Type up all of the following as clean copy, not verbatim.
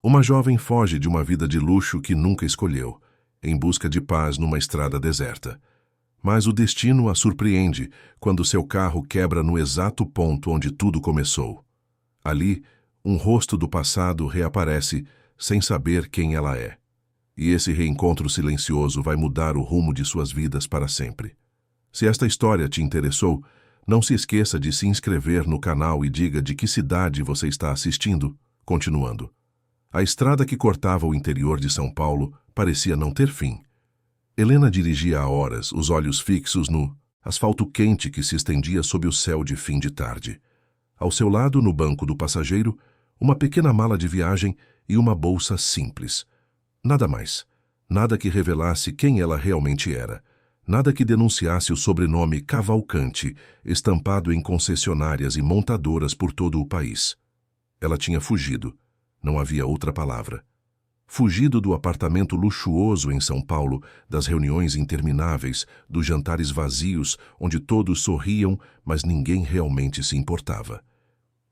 Uma jovem foge de uma vida de luxo que nunca escolheu, em busca de paz numa estrada deserta. Mas o destino a surpreende quando seu carro quebra no exato ponto onde tudo começou. Ali, um rosto do passado reaparece sem saber quem ela é. E esse reencontro silencioso vai mudar o rumo de suas vidas para sempre. Se esta história te interessou, não se esqueça de se inscrever no canal e diga de que cidade você está assistindo. Continuando. A estrada que cortava o interior de São Paulo parecia não ter fim. Helena dirigia há horas, os olhos fixos no asfalto quente que se estendia sob o céu de fim de tarde. Ao seu lado, no banco do passageiro, uma pequena mala de viagem e uma bolsa simples. Nada mais. Nada que revelasse quem ela realmente era. Nada que denunciasse o sobrenome Cavalcante, estampado em concessionárias e montadoras por todo o país. Ela tinha fugido. Não havia outra palavra. Fugido do apartamento luxuoso em São Paulo, das reuniões intermináveis, dos jantares vazios, onde todos sorriam, mas ninguém realmente se importava.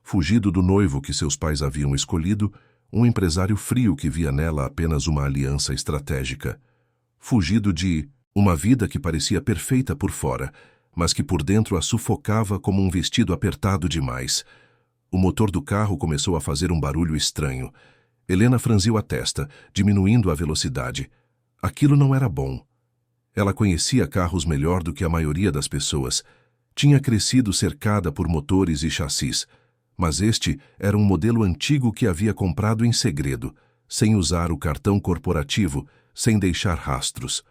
Fugido do noivo que seus pais haviam escolhido, um empresário frio que via nela apenas uma aliança estratégica. Fugido de uma vida que parecia perfeita por fora, mas que por dentro a sufocava como um vestido apertado demais. O motor do carro começou a fazer um barulho estranho. Helena franziu a testa, diminuindo a velocidade. Aquilo não era bom. Ela conhecia carros melhor do que a maioria das pessoas. Tinha crescido cercada por motores e chassis. Mas este era um modelo antigo que havia comprado em segredo, sem usar o cartão corporativo, sem deixar rastros.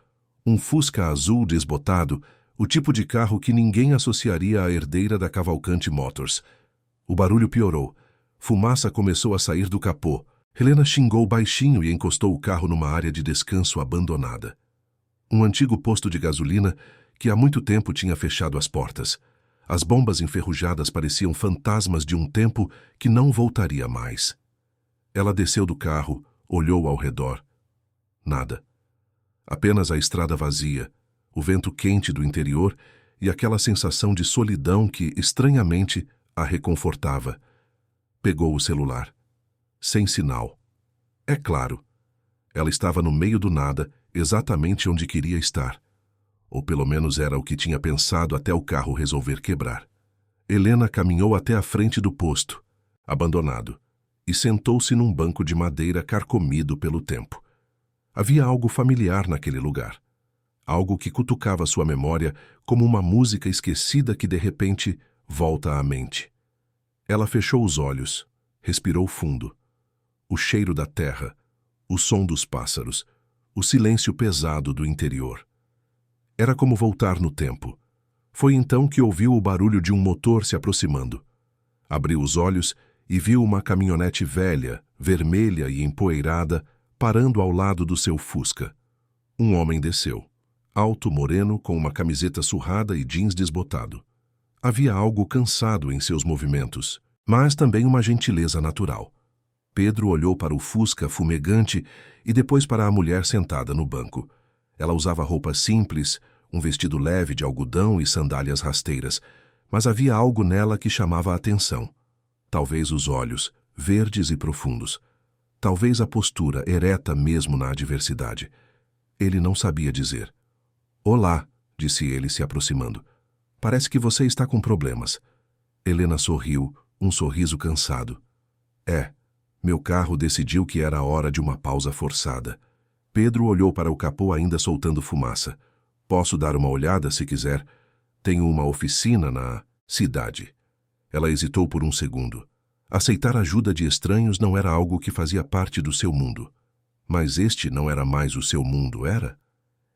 Um Fusca azul desbotado, o tipo de carro que ninguém associaria à herdeira da Cavalcante Motors. O barulho piorou. Fumaça começou a sair do capô. Helena xingou baixinho e encostou o carro numa área de descanso abandonada. Um antigo posto de gasolina que há muito tempo tinha fechado as portas. As bombas enferrujadas pareciam fantasmas de um tempo que não voltaria mais. Ela desceu do carro, olhou ao redor. Nada. Apenas a estrada vazia, o vento quente do interior e aquela sensação de solidão que, estranhamente, a reconfortava. Pegou o celular. Sem sinal. É claro. Ela estava no meio do nada, exatamente onde queria estar. Ou pelo menos era o que tinha pensado até o carro resolver quebrar. Helena caminhou até a frente do posto, abandonado, e sentou-se num banco de madeira carcomido pelo tempo. Havia algo familiar naquele lugar. Algo que cutucava sua memória como uma música esquecida que de repente volta à mente. Ela fechou os olhos, respirou fundo. O cheiro da terra, o som dos pássaros, o silêncio pesado do interior. Era como voltar no tempo. Foi então que ouviu o barulho de um motor se aproximando. Abriu os olhos e viu uma caminhonete velha, vermelha e empoeirada, parando ao lado do seu Fusca. Um homem desceu, alto, moreno, com uma camiseta surrada e jeans desbotado. Havia algo cansado em seus movimentos, mas também uma gentileza natural. Pedro olhou para o Fusca fumegante e depois para a mulher sentada no banco. Ela usava roupas simples, um vestido leve de algodão e sandálias rasteiras, mas havia algo nela que chamava a atenção. Talvez os olhos, verdes e profundos. Talvez a postura, ereta mesmo na adversidade. Ele não sabia dizer. "Olá", disse ele, se aproximando. "Parece que você está com problemas." Helena sorriu, um sorriso cansado. Meu carro decidiu que era a hora de uma pausa forçada." Pedro olhou para o capô ainda soltando fumaça. "Posso dar uma olhada se quiser? Tenho uma oficina na cidade." Ela hesitou por um segundo. Aceitar ajuda de estranhos não era algo que fazia parte do seu mundo. Mas este não era mais o seu mundo, era?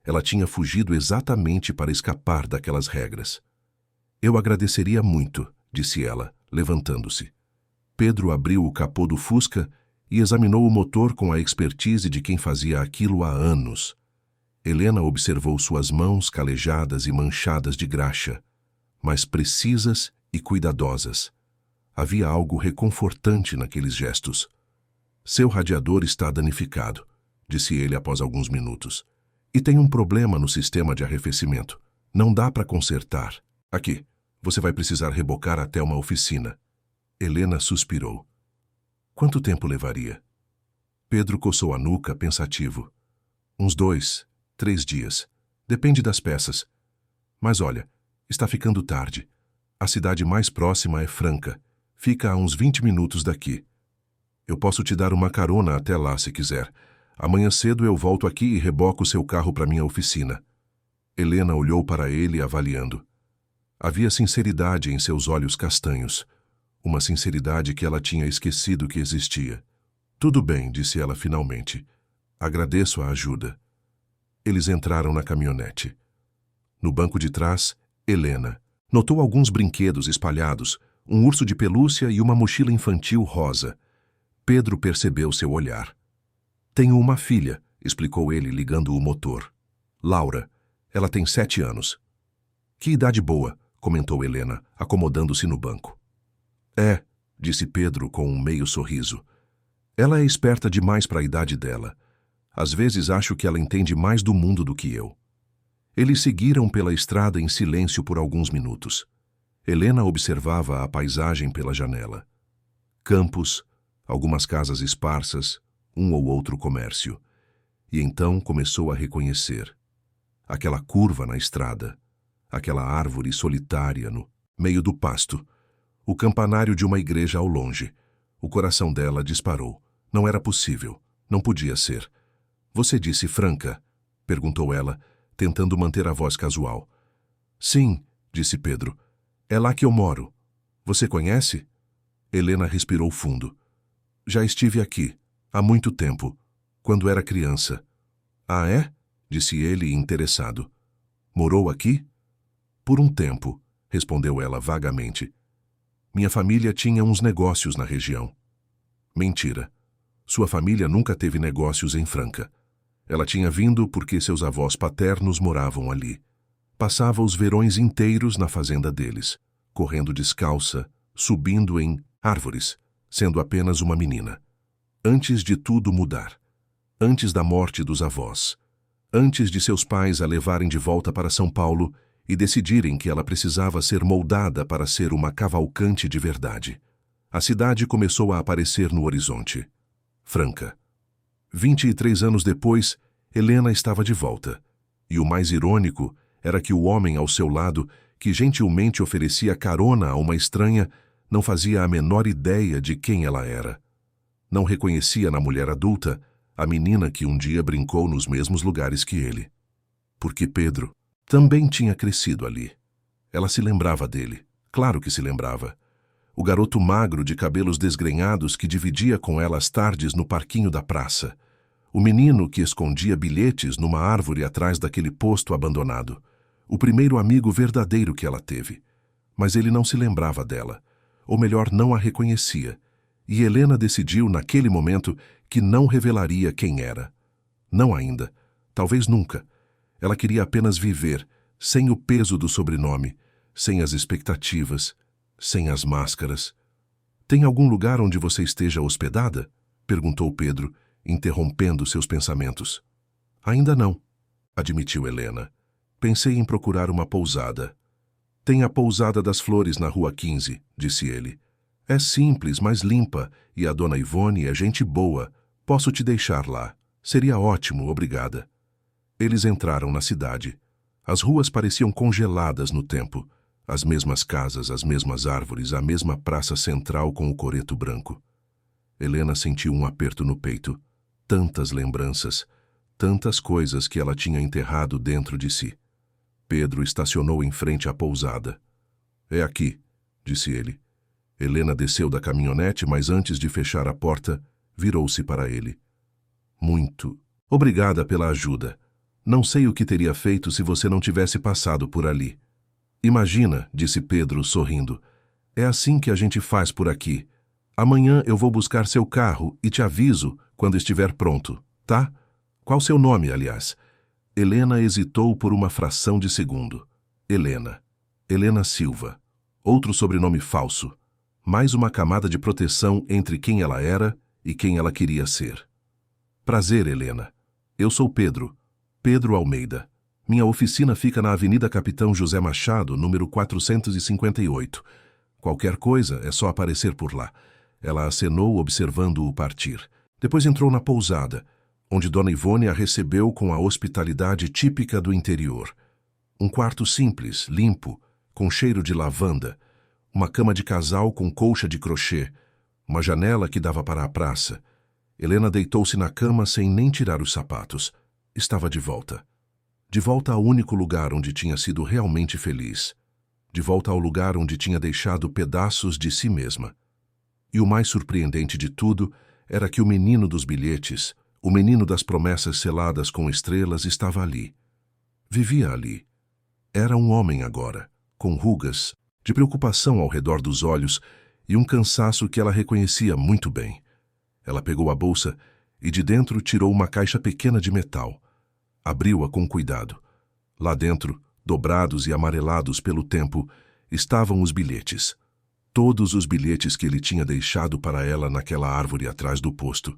Ela tinha fugido exatamente para escapar daquelas regras. "Eu agradeceria muito", disse ela, levantando-se. Pedro abriu o capô do Fusca e examinou o motor com a expertise de quem fazia aquilo há anos. Helena observou suas mãos calejadas e manchadas de graxa, mas precisas e cuidadosas. Havia algo reconfortante naqueles gestos. "Seu radiador está danificado", disse ele após alguns minutos. "E tem um problema no sistema de arrefecimento. Não dá para consertar. Aqui, você vai precisar rebocar até uma oficina." Helena suspirou. Quanto tempo levaria? Pedro coçou a nuca, pensativo. Uns 2, 3 dias. Depende das peças. Mas olha, está ficando tarde. A cidade mais próxima é Franca. Fica a uns 20 minutos daqui. Eu posso te dar uma carona até lá se quiser. Amanhã cedo eu volto aqui e reboco seu carro para minha oficina. Helena olhou para ele, avaliando. Havia sinceridade em seus olhos castanhos. Uma sinceridade que ela tinha esquecido que existia. Tudo bem, disse ela finalmente. Agradeço a ajuda. Eles entraram na caminhonete. No banco de trás, Helena notou alguns brinquedos espalhados, um urso de pelúcia e uma mochila infantil rosa. Pedro percebeu seu olhar. Tenho uma filha, explicou ele, ligando o motor. Laura. Ela tem 7 anos. Que idade boa, comentou Helena, acomodando-se no banco. É, disse Pedro com um meio sorriso. Ela é esperta demais para a idade dela. Às vezes acho que ela entende mais do mundo do que eu. Eles seguiram pela estrada em silêncio por alguns minutos. Helena observava a paisagem pela janela. Campos, algumas casas esparsas, um ou outro comércio. E então começou a reconhecer. Aquela curva na estrada, aquela árvore solitária no meio do pasto, o campanário de uma igreja ao longe. O coração dela disparou. Não era possível, não podia ser. Você disse Franca? Perguntou ela, tentando manter a voz casual. Sim, disse Pedro. É lá que eu moro. Você conhece? Helena respirou fundo. Já estive aqui, há muito tempo, quando era criança. Ah, é? Disse ele, interessado. Morou aqui? Por um tempo, respondeu ela vagamente. Minha família tinha uns negócios na região. Mentira. Sua família nunca teve negócios em Franca. Ela tinha vindo porque seus avós paternos moravam ali. Passava os verões inteiros na fazenda deles, correndo descalça, subindo em árvores, sendo apenas uma menina. Antes de tudo mudar. Antes da morte dos avós. Antes de seus pais a levarem de volta para São Paulo e decidirem que ela precisava ser moldada para ser uma cavalcante de verdade. A cidade começou a aparecer no horizonte. Franca. 23 anos depois, Helena estava de volta. E o mais irônico era que o homem ao seu lado, que gentilmente oferecia carona a uma estranha, não fazia a menor ideia de quem ela era. Não reconhecia na mulher adulta a menina que um dia brincou nos mesmos lugares que ele. Porque Pedro também tinha crescido ali. Ela se lembrava dele, claro que se lembrava. O garoto magro de cabelos desgrenhados que dividia com ela as tardes no parquinho da praça. O menino que escondia bilhetes numa árvore atrás daquele posto abandonado. O primeiro amigo verdadeiro que ela teve. Mas ele não se lembrava dela, ou melhor, não a reconhecia. E Helena decidiu, naquele momento, que não revelaria quem era. Não ainda. Talvez nunca. Ela queria apenas viver, sem o peso do sobrenome, sem as expectativas, sem as máscaras. Tem algum lugar onde você esteja hospedada? Perguntou Pedro, interrompendo seus pensamentos. Ainda não, admitiu Helena. Pensei em procurar uma pousada. Tem a pousada das Flores na Rua 15, disse ele. É simples, mas limpa, e a dona Ivone é gente boa. Posso te deixar lá. Seria ótimo, obrigada. Eles entraram na cidade. As ruas pareciam congeladas no tempo. As mesmas casas, as mesmas árvores, a mesma praça central com o coreto branco. Helena sentiu um aperto no peito. Tantas lembranças, tantas coisas que ela tinha enterrado dentro de si. Pedro estacionou em frente à pousada. É aqui, disse ele. Helena desceu da caminhonete, mas antes de fechar a porta, virou-se para ele. Muito obrigada pela ajuda. Não sei o que teria feito se você não tivesse passado por ali. Imagina, disse Pedro, sorrindo. É assim que a gente faz por aqui. Amanhã eu vou buscar seu carro e te aviso quando estiver pronto, tá? Qual seu nome, aliás? Helena hesitou por uma fração de segundo. Helena. Helena Silva. Outro sobrenome falso. Mais uma camada de proteção entre quem ela era e quem ela queria ser. Prazer, Helena. Eu sou Pedro. Pedro Almeida. Minha oficina fica na Avenida Capitão José Machado, número 458. Qualquer coisa é só aparecer por lá. Ela acenou observando-o partir. Depois entrou na pousada, onde Dona Ivone a recebeu com a hospitalidade típica do interior. Um quarto simples, limpo, com cheiro de lavanda, uma cama de casal com colcha de crochê, uma janela que dava para a praça. Helena deitou-se na cama sem nem tirar os sapatos. Estava de volta. De volta ao único lugar onde tinha sido realmente feliz. De volta ao lugar onde tinha deixado pedaços de si mesma. E o mais surpreendente de tudo era que o menino dos bilhetes, o menino das promessas seladas com estrelas, estava ali. Vivia ali. Era um homem agora, com rugas, de preocupação ao redor dos olhos e um cansaço que ela reconhecia muito bem. Ela pegou a bolsa e de dentro tirou uma caixa pequena de metal. Abriu-a com cuidado. Lá dentro, dobrados e amarelados pelo tempo, estavam os bilhetes. Todos os bilhetes que ele tinha deixado para ela naquela árvore atrás do posto.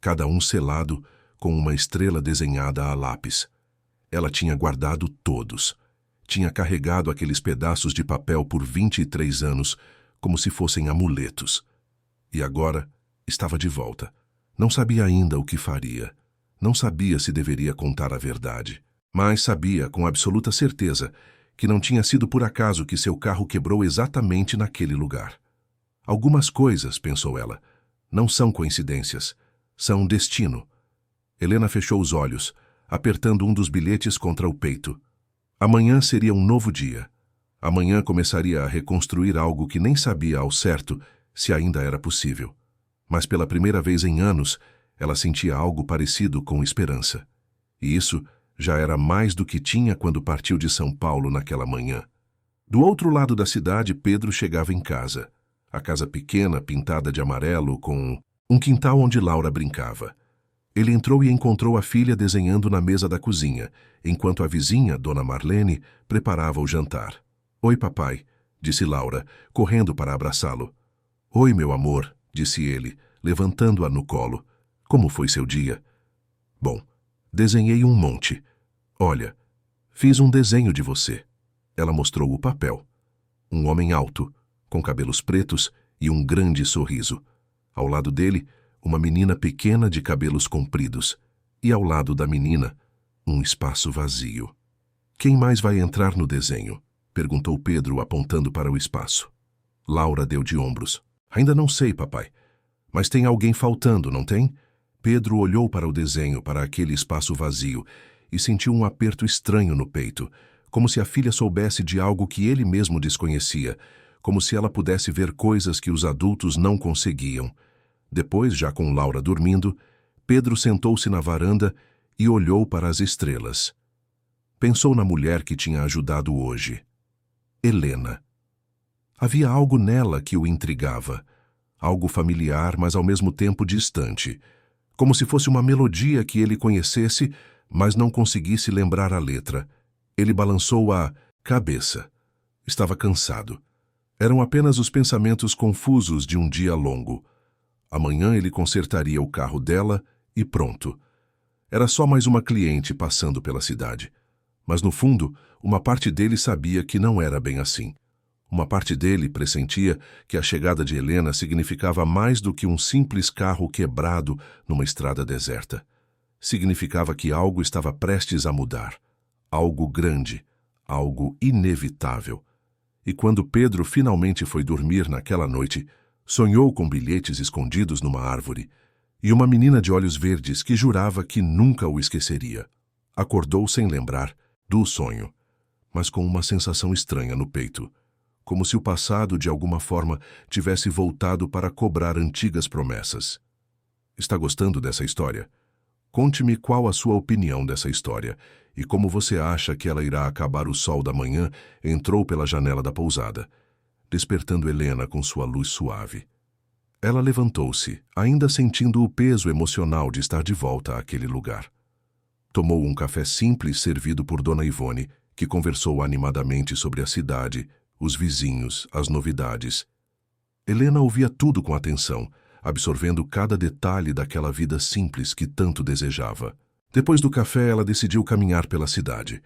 Cada um selado com uma estrela desenhada a lápis. Ela tinha guardado todos. Tinha carregado aqueles pedaços de papel por 23 anos, como se fossem amuletos. E agora estava de volta. Não sabia ainda o que faria. Não sabia se deveria contar a verdade. Mas sabia com absoluta certeza que não tinha sido por acaso que seu carro quebrou exatamente naquele lugar. Algumas coisas, pensou ela, não são coincidências, são destino. Helena fechou os olhos, apertando um dos bilhetes contra o peito. Amanhã seria um novo dia. Amanhã começaria a reconstruir algo que nem sabia ao certo se ainda era possível. Mas pela primeira vez em anos, ela sentia algo parecido com esperança. E isso já era mais do que tinha quando partiu de São Paulo naquela manhã. Do outro lado da cidade, Pedro chegava em casa. A casa pequena, pintada de amarelo, com um quintal onde Laura brincava. Ele entrou e encontrou a filha desenhando na mesa da cozinha, enquanto a vizinha, Dona Marlene, preparava o jantar. "Oi, papai", disse Laura, correndo para abraçá-lo. "Oi, meu amor", disse ele, levantando-a no colo. "Como foi seu dia?" "Bom, desenhei um monte. Olha, fiz um desenho de você." Ela mostrou o papel. Um homem alto, com cabelos pretos e um grande sorriso. Ao lado dele, uma menina pequena de cabelos compridos. E ao lado da menina, um espaço vazio. "Quem mais vai entrar no desenho?" perguntou Pedro, apontando para o espaço. Laura deu de ombros. "Ainda não sei, papai. Mas tem alguém faltando, não tem?" Pedro olhou para o desenho, para aquele espaço vazio, e sentiu um aperto estranho no peito, como se a filha soubesse de algo que ele mesmo desconhecia, como se ela pudesse ver coisas que os adultos não conseguiam. Depois, já com Laura dormindo, Pedro sentou-se na varanda e olhou para as estrelas. Pensou na mulher que tinha ajudado hoje. Helena. Havia algo nela que o intrigava, algo familiar, mas ao mesmo tempo distante, como se fosse uma melodia que ele conhecesse, mas não conseguisse lembrar a letra. Ele balançou a cabeça. Estava cansado. Eram apenas os pensamentos confusos de um dia longo. Amanhã ele consertaria o carro dela e pronto. Era só mais uma cliente passando pela cidade. Mas no fundo, uma parte dele sabia que não era bem assim. Uma parte dele pressentia que a chegada de Helena significava mais do que um simples carro quebrado numa estrada deserta. Significava que algo estava prestes a mudar. Algo grande, algo inevitável. E quando Pedro finalmente foi dormir naquela noite, sonhou com bilhetes escondidos numa árvore e uma menina de olhos verdes que jurava que nunca o esqueceria. Acordou sem lembrar do sonho, mas com uma sensação estranha no peito, como se o passado, de alguma forma, tivesse voltado para cobrar antigas promessas. Está gostando dessa história? Conte-me qual a sua opinião dessa história e como você acha que ela irá acabar. O sol da manhã entrou pela janela da pousada, despertando Helena com sua luz suave. Ela levantou-se, ainda sentindo o peso emocional de estar de volta àquele lugar. Tomou um café simples servido por Dona Ivone, que conversou animadamente sobre a cidade, os vizinhos, as novidades. Helena ouvia tudo com atenção, absorvendo cada detalhe daquela vida simples que tanto desejava. Depois do café, ela decidiu caminhar pela cidade.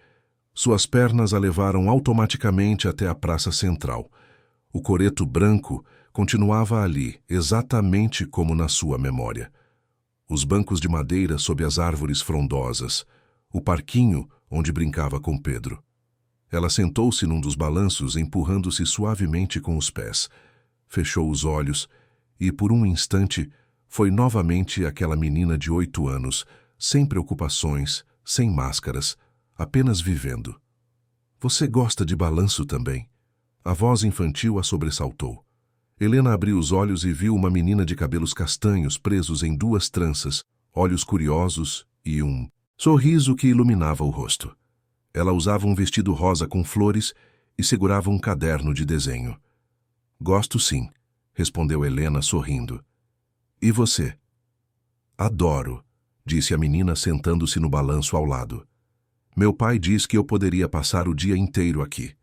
Suas pernas a levaram automaticamente até a praça central. O coreto branco continuava ali, exatamente como na sua memória. os bancos de madeira sob as árvores frondosas, o parquinho onde brincava com Pedro. Ela sentou-se num dos balanços, empurrando-se suavemente com os pés. Fechou os olhos e, por um instante, foi novamente aquela menina de 8 anos, sem preocupações, sem máscaras, apenas vivendo. Você gosta de balanço também? A voz infantil a sobressaltou. Helena abriu os olhos e viu uma menina de cabelos castanhos presos em 2 tranças, olhos curiosos e um sorriso que iluminava o rosto. Ela usava um vestido rosa com flores e segurava um caderno de desenho. Gosto sim, respondeu Helena sorrindo. E você? Adoro, disse a menina sentando-se no balanço ao lado. Meu pai diz que eu poderia passar o dia inteiro aqui.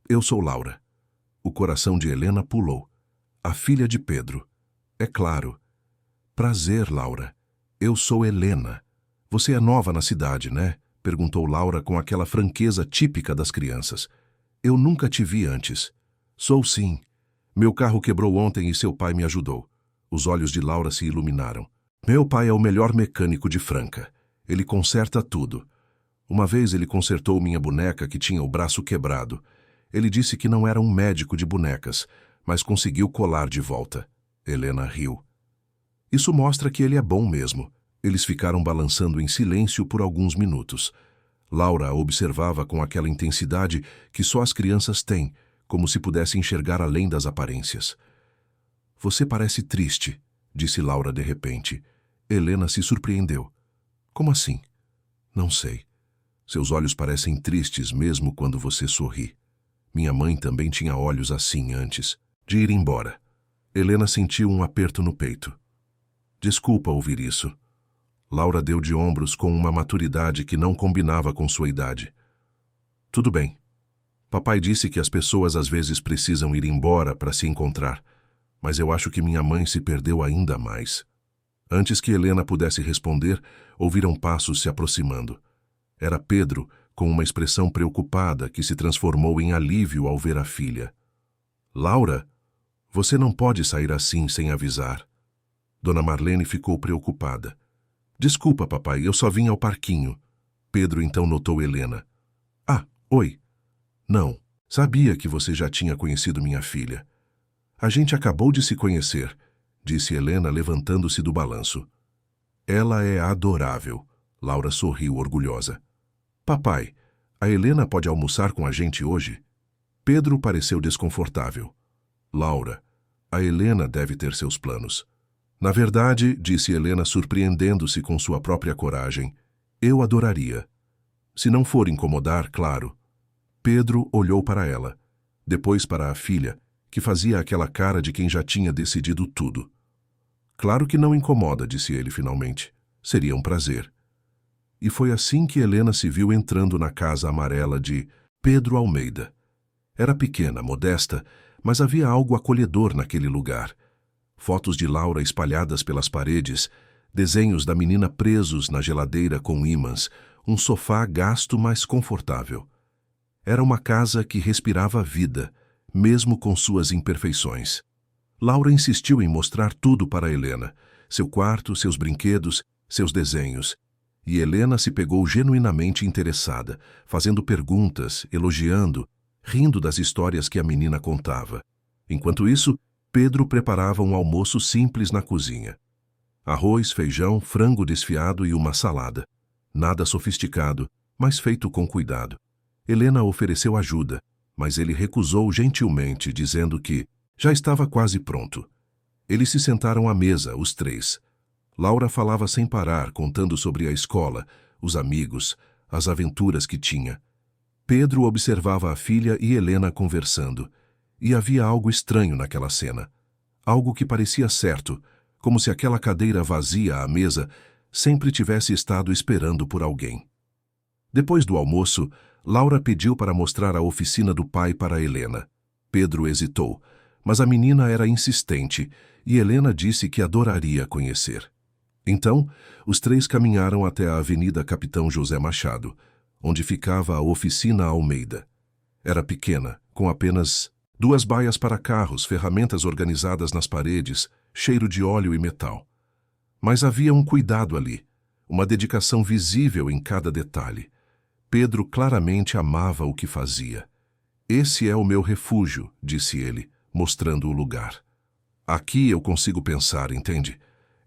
Eu sou Laura. O coração de Helena pulou. A filha de Pedro. É claro. Prazer, Laura. Eu sou Helena. Você é nova na cidade, né? Perguntou Laura com aquela franqueza típica das crianças. Eu nunca te vi antes. Sou sim. Meu carro quebrou ontem e seu pai me ajudou. Os olhos de Laura se iluminaram. Meu pai é o melhor mecânico de Franca. Ele conserta tudo. Uma vez ele consertou minha boneca que tinha o braço quebrado. Ele disse que não era um médico de bonecas, mas conseguiu colar de volta. Helena riu. Isso mostra que ele é bom mesmo. Eles ficaram balançando em silêncio por alguns minutos. Laura a observava com aquela intensidade que só as crianças têm, como se pudesse enxergar além das aparências. Você parece triste, disse Laura de repente. Helena se surpreendeu. Como assim? Não sei. Seus olhos parecem tristes mesmo quando você sorri. Minha mãe também tinha olhos assim antes de ir embora. Helena sentiu um aperto no peito. Desculpa ouvir isso. Laura deu de ombros com uma maturidade que não combinava com sua idade. Tudo bem. Papai disse que as pessoas às vezes precisam ir embora para se encontrar, mas eu acho que minha mãe se perdeu ainda mais. Antes que Helena pudesse responder, ouviram passos se aproximando. Era Pedro, com uma expressão preocupada que se transformou em alívio ao ver a filha. Laura, você não pode sair assim sem avisar. Dona Marlene ficou preocupada. Desculpa, papai, eu só vim ao parquinho. Pedro então notou Helena. Ah, oi. Não, sabia que você já tinha conhecido minha filha. A gente acabou de se conhecer, disse Helena levantando-se do balanço. Ela é adorável. Laura sorriu orgulhosa. Papai, a Helena pode almoçar com a gente hoje? Pedro pareceu desconfortável. Laura, a Helena deve ter seus planos. Na verdade, disse Helena surpreendendo-se com sua própria coragem, eu adoraria. Se não for incomodar, claro. Pedro olhou para ela, depois para a filha, que fazia aquela cara de quem já tinha decidido tudo. Claro que não incomoda, disse ele finalmente. Seria um prazer. E foi assim que Helena se viu entrando na casa amarela de Pedro Almeida. Era pequena, modesta, mas havia algo acolhedor naquele lugar. Fotos de Laura espalhadas pelas paredes, desenhos da menina presos na geladeira com ímãs, um sofá gasto mas confortável. Era uma casa que respirava vida, mesmo com suas imperfeições. Laura insistiu em mostrar tudo para Helena, seu quarto, seus brinquedos, seus desenhos. E Helena se pegou genuinamente interessada, fazendo perguntas, elogiando, rindo das histórias que a menina contava. Enquanto isso, Pedro preparava um almoço simples na cozinha. Arroz, feijão, frango desfiado e uma salada. Nada sofisticado, mas feito com cuidado. Helena ofereceu ajuda, mas ele recusou gentilmente, dizendo que já estava quase pronto. Eles se sentaram à mesa, os 3. Laura falava sem parar, contando sobre a escola, os amigos, as aventuras que tinha. Pedro observava a filha e Helena conversando, e havia algo estranho naquela cena. Algo que parecia certo, como se aquela cadeira vazia à mesa sempre tivesse estado esperando por alguém. Depois do almoço, Laura pediu para mostrar a oficina do pai para Helena. Pedro hesitou, mas a menina era insistente, e Helena disse que adoraria conhecer. Então, os 3 caminharam até a Avenida Capitão José Machado, onde ficava a oficina Almeida. Era pequena, com apenas 2 baias para carros, ferramentas organizadas nas paredes, cheiro de óleo e metal. Mas havia um cuidado ali, uma dedicação visível em cada detalhe. Pedro claramente amava o que fazia. Esse é o meu refúgio, disse ele, mostrando o lugar. Aqui eu consigo pensar, entende?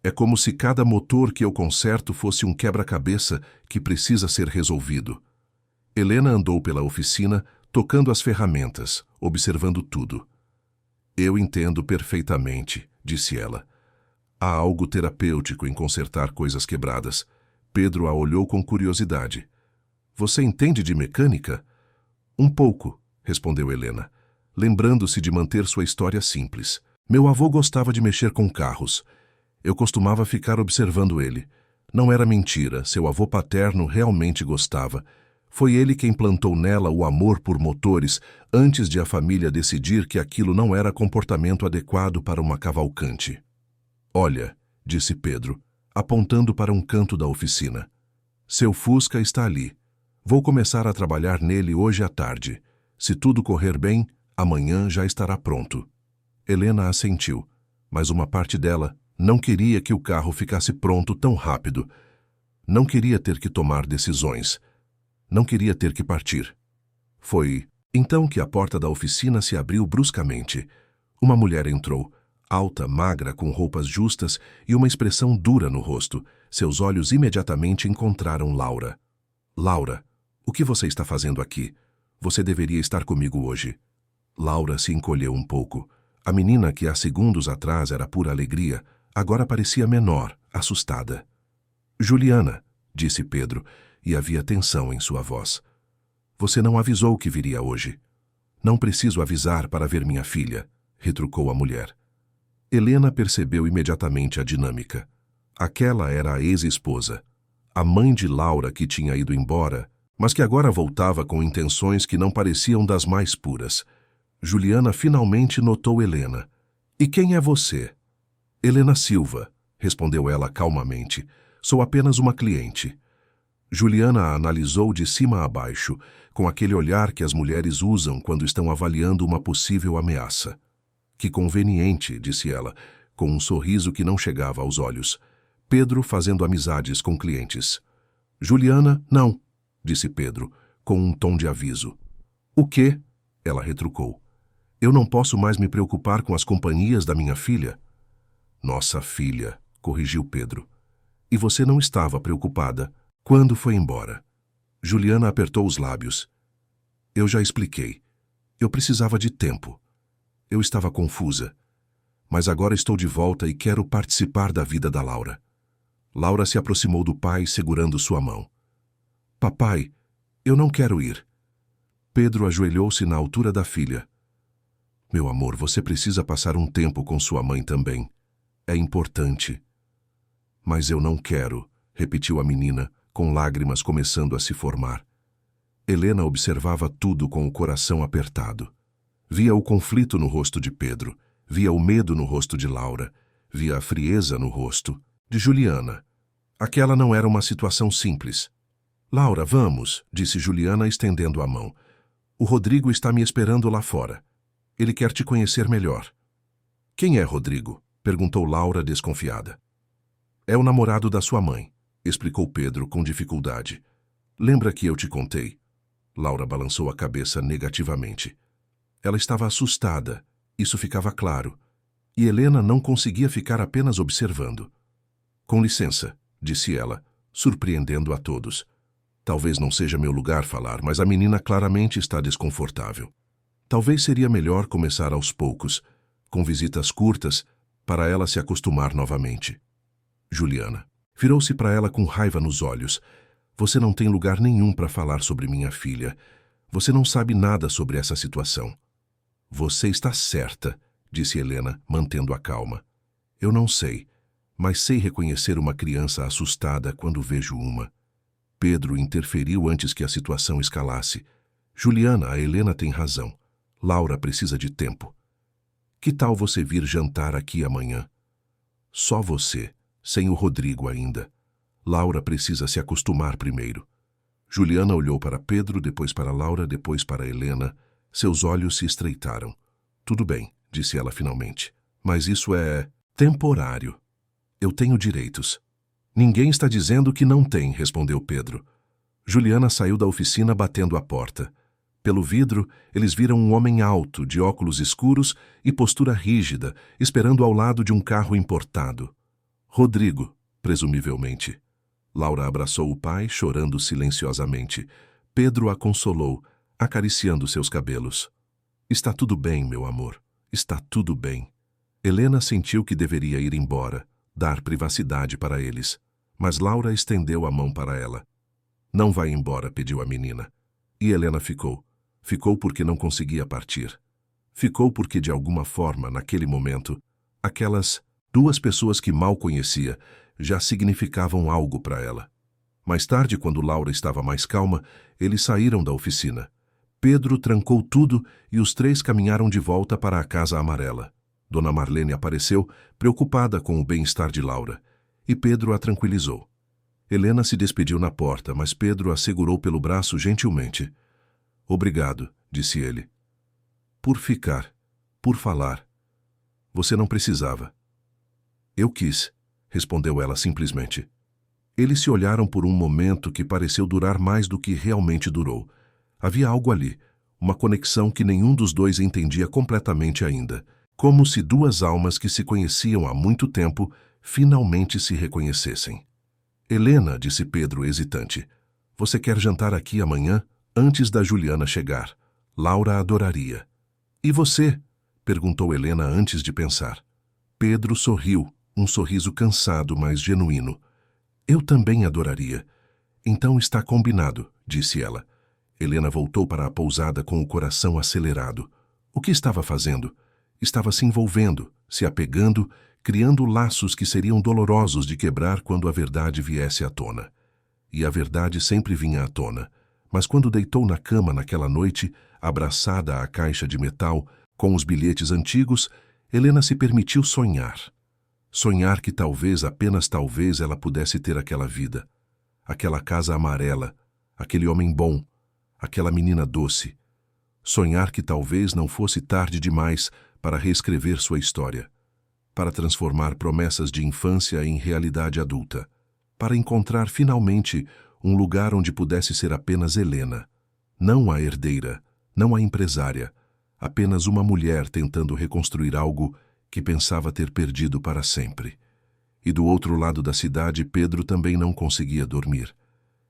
É como se cada motor que eu conserto fosse um quebra-cabeça que precisa ser resolvido. Helena andou pela oficina, tocando as ferramentas, observando tudo. Eu entendo perfeitamente, disse ela. Há algo terapêutico em consertar coisas quebradas. Pedro a olhou com curiosidade. Você entende de mecânica? Um pouco, respondeu Helena, lembrando-se de manter sua história simples. Meu avô gostava de mexer com carros. Eu costumava ficar observando ele. Não era mentira, seu avô paterno realmente gostava. Foi ele quem plantou nela o amor por motores antes de a família decidir que aquilo não era comportamento adequado para uma cavalcante. Olha, disse Pedro, apontando para um canto da oficina. Seu Fusca está ali. Vou começar a trabalhar nele hoje à tarde. Se tudo correr bem, amanhã já estará pronto. Helena assentiu, mas uma parte dela não queria que o carro ficasse pronto tão rápido. Não queria ter que tomar decisões. Não queria ter que partir. Foi então que a porta da oficina se abriu bruscamente. Uma mulher entrou, alta, magra, com roupas justas e uma expressão dura no rosto. Seus olhos imediatamente encontraram Laura. Laura, o que você está fazendo aqui? Você deveria estar comigo hoje. Laura se encolheu um pouco. A menina que há segundos atrás era pura alegria, agora parecia menor, assustada. Juliana, disse Pedro, e havia tensão em sua voz. Você não avisou que viria hoje. Não preciso avisar para ver minha filha, retrucou a mulher. Helena percebeu imediatamente a dinâmica. Aquela era a ex-esposa, a mãe de Laura que tinha ido embora, mas que agora voltava com intenções que não pareciam das mais puras. Juliana finalmente notou Helena. E quem é você? Helena Silva, respondeu ela calmamente. Sou apenas uma cliente. Juliana a analisou de cima a baixo, com aquele olhar que as mulheres usam quando estão avaliando uma possível ameaça. Que conveniente, disse ela, com um sorriso que não chegava aos olhos. Pedro fazendo amizades com clientes. Juliana, não, disse Pedro, com um tom de aviso. O quê? Ela retrucou. Eu não posso mais me preocupar com as companhias da minha filha. Nossa filha, corrigiu Pedro. E você não estava preocupada quando foi embora. Juliana apertou os lábios. Eu já expliquei. Eu precisava de tempo. Eu estava confusa. Mas agora estou de volta e quero participar da vida da Laura. Laura se aproximou do pai, segurando sua mão. Papai, eu não quero ir. Pedro ajoelhou-se na altura da filha. Meu amor, você precisa passar um tempo com sua mãe também. É importante. Mas eu não quero, repetiu a menina, com lágrimas começando a se formar. Helena observava tudo com o coração apertado. Via o conflito no rosto de Pedro, via o medo no rosto de Laura, via a frieza no rosto de Juliana. Aquela não era uma situação simples. Laura, vamos, disse Juliana estendendo a mão. O Rodrigo está me esperando lá fora. Ele quer te conhecer melhor. Quem é Rodrigo? Perguntou Laura desconfiada. É o namorado da sua mãe, explicou Pedro com dificuldade. Lembra que eu te contei? Laura balançou a cabeça negativamente. Ela estava assustada, isso ficava claro, e Helena não conseguia ficar apenas observando. Com licença, disse ela, surpreendendo a todos. Talvez não seja meu lugar falar, mas a menina claramente está desconfortável. Talvez seria melhor começar aos poucos, com visitas curtas, para ela se acostumar novamente. Juliana virou-se para ela com raiva nos olhos. Você não tem lugar nenhum para falar sobre minha filha. Você não sabe nada sobre essa situação. Você está certa, disse Helena, mantendo a calma. Eu não sei, mas sei reconhecer uma criança assustada quando vejo uma. Pedro interferiu antes que a situação escalasse. Juliana, a Helena tem razão. Laura precisa de tempo. Que tal você vir jantar aqui amanhã? Só você, sem o Rodrigo ainda. Laura precisa se acostumar primeiro. Juliana olhou para Pedro, depois para Laura, depois para Helena. Seus olhos se estreitaram. Tudo bem, disse ela finalmente. Mas isso é temporário. Eu tenho direitos. Ninguém está dizendo que não tem, respondeu Pedro. Juliana saiu da oficina batendo a porta. Pelo vidro, eles viram um homem alto, de óculos escuros e postura rígida, esperando ao lado de um carro importado. Rodrigo, presumivelmente. Laura abraçou o pai, chorando silenciosamente. Pedro a consolou, acariciando seus cabelos. Está tudo bem, meu amor. Está tudo bem. Helena sentiu que deveria ir embora, dar privacidade para eles. Mas Laura estendeu a mão para ela. Não vai embora, pediu a menina. E Helena ficou. Ficou porque não conseguia partir. Ficou porque, de alguma forma, naquele momento, aquelas 2 pessoas que mal conhecia já significavam algo para ela. Mais tarde, quando Laura estava mais calma, eles saíram da oficina. Pedro trancou tudo e os 3 caminharam de volta para a Casa Amarela. Dona Marlene apareceu, preocupada com o bem-estar de Laura, e Pedro a tranquilizou. Helena se despediu na porta, mas Pedro a segurou pelo braço gentilmente. Obrigado, disse ele. Por ficar, por falar. Você não precisava. Eu quis, respondeu ela simplesmente. Eles se olharam por um momento que pareceu durar mais do que realmente durou. Havia algo ali, uma conexão que nenhum dos dois entendia completamente ainda, como se 2 almas que se conheciam há muito tempo finalmente se reconhecessem. Helena, disse Pedro hesitante, você quer jantar aqui amanhã, antes da Juliana chegar? Laura adoraria. E você? Perguntou Helena antes de pensar. Pedro sorriu, um sorriso cansado, mas genuíno. Eu também adoraria. Então está combinado, disse ela. Helena voltou para a pousada com o coração acelerado. O que estava fazendo? Estava se envolvendo, se apegando, criando laços que seriam dolorosos de quebrar quando a verdade viesse à tona. E a verdade sempre vinha à tona. Mas quando deitou na cama naquela noite, abraçada à caixa de metal, com os bilhetes antigos, Helena se permitiu sonhar. Sonhar que talvez, apenas talvez, ela pudesse ter aquela vida. Aquela casa amarela, aquele homem bom, aquela menina doce. Sonhar que talvez não fosse tarde demais para reescrever sua história, para transformar promessas de infância em realidade adulta, para encontrar finalmente um lugar onde pudesse ser apenas Helena, não a herdeira, não a empresária, apenas uma mulher tentando reconstruir algo que pensava ter perdido para sempre. E do outro lado da cidade, Pedro também não conseguia dormir.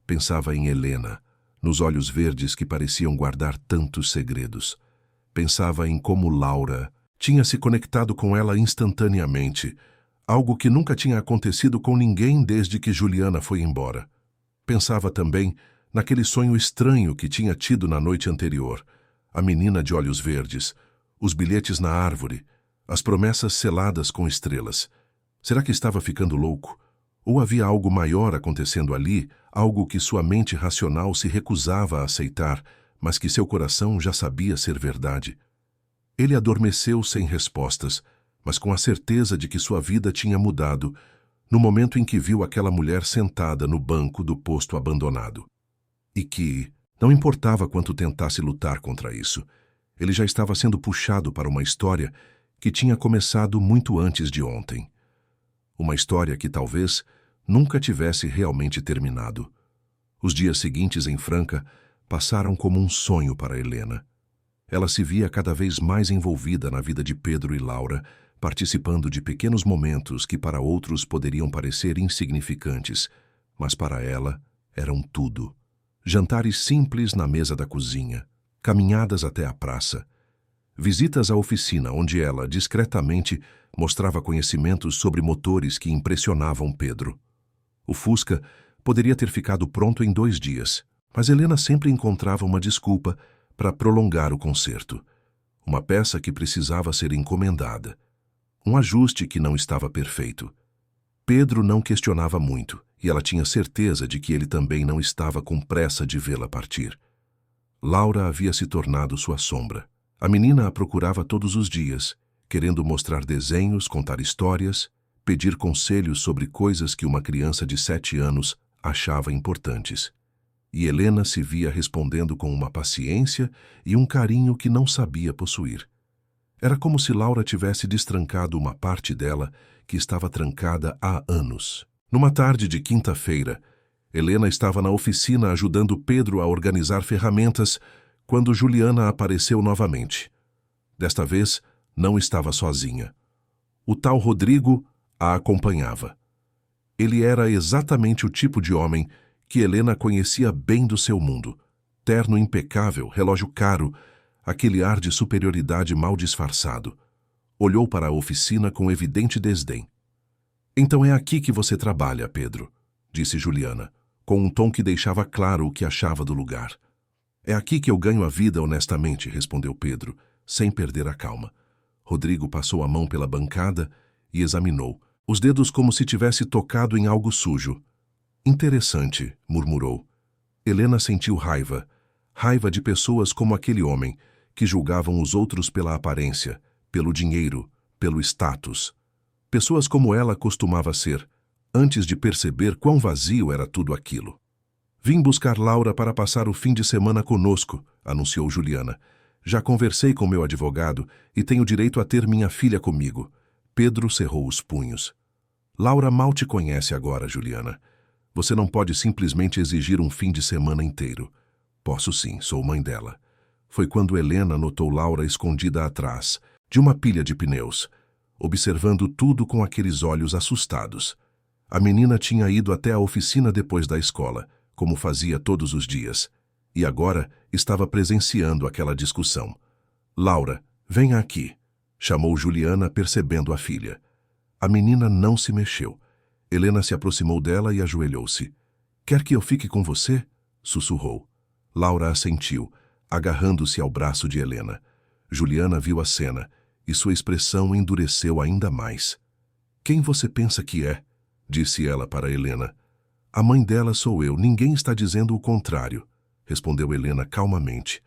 Pensava em Helena, nos olhos verdes que pareciam guardar tantos segredos. Pensava em como Laura tinha se conectado com ela instantaneamente, algo que nunca tinha acontecido com ninguém desde que Juliana foi embora. Pensava também naquele sonho estranho que tinha tido na noite anterior, a menina de olhos verdes, os bilhetes na árvore, as promessas seladas com estrelas. Será que estava ficando louco? Ou havia algo maior acontecendo ali, algo que sua mente racional se recusava a aceitar, mas que seu coração já sabia ser verdade? Ele adormeceu sem respostas, mas com a certeza de que sua vida tinha mudado, no momento em que viu aquela mulher sentada no banco do posto abandonado. E que, não importava quanto tentasse lutar contra isso, ele já estava sendo puxado para uma história que tinha começado muito antes de ontem. Uma história que talvez nunca tivesse realmente terminado. Os dias seguintes em Franca passaram como um sonho para Helena. Ela se via cada vez mais envolvida na vida de Pedro e Laura, participando de pequenos momentos que para outros poderiam parecer insignificantes, mas para ela eram tudo. Jantares simples na mesa da cozinha, caminhadas até a praça, visitas à oficina onde ela, discretamente, mostrava conhecimentos sobre motores que impressionavam Pedro. O Fusca poderia ter ficado pronto em 2 dias, mas Helena sempre encontrava uma desculpa para prolongar o conserto. Uma peça que precisava ser encomendada. Um ajuste que não estava perfeito. Pedro não questionava muito, e ela tinha certeza de que ele também não estava com pressa de vê-la partir. Laura havia se tornado sua sombra. A menina a procurava todos os dias, querendo mostrar desenhos, contar histórias, pedir conselhos sobre coisas que uma criança de 7 anos achava importantes. E Helena se via respondendo com uma paciência e um carinho que não sabia possuir. Era como se Laura tivesse destrancado uma parte dela que estava trancada há anos. Numa tarde de quinta-feira, Helena estava na oficina ajudando Pedro a organizar ferramentas quando Juliana apareceu novamente. Desta vez, não estava sozinha. O tal Rodrigo a acompanhava. Ele era exatamente o tipo de homem que Helena conhecia bem do seu mundo. Terno impecável, relógio caro, aquele ar de superioridade mal disfarçado. Olhou para a oficina com evidente desdém. "Então é aqui que você trabalha, Pedro", disse Juliana, com um tom que deixava claro o que achava do lugar. "É aqui que eu ganho a vida honestamente", respondeu Pedro, sem perder a calma. Rodrigo passou a mão pela bancada e examinou, os dedos como se tivesse tocado em algo sujo. "Interessante", murmurou. Helena sentiu raiva. Raiva de pessoas como aquele homem, que julgavam os outros pela aparência, pelo dinheiro, pelo status. Pessoas como ela costumava ser, antes de perceber quão vazio era tudo aquilo. "Vim buscar Laura para passar o fim de semana conosco", anunciou Juliana. "Já conversei com meu advogado e tenho direito a ter minha filha comigo." Pedro cerrou os punhos. "Laura mal te conhece agora, Juliana. Você não pode simplesmente exigir um fim de semana inteiro." "Posso sim, sou mãe dela." Foi quando Helena notou Laura escondida atrás, de uma pilha de pneus, observando tudo com aqueles olhos assustados. A menina tinha ido até a oficina depois da escola, como fazia todos os dias, e agora estava presenciando aquela discussão. "Laura, venha aqui", chamou Juliana, percebendo a filha. A menina não se mexeu. Helena se aproximou dela e ajoelhou-se. "Quer que eu fique com você?", sussurrou. Laura assentiu, agarrando-se ao braço de Helena. Juliana viu a cena, e sua expressão endureceu ainda mais. "Quem você pensa que é?", disse ela para Helena. "A mãe dela sou eu, ninguém está dizendo o contrário", respondeu Helena calmamente.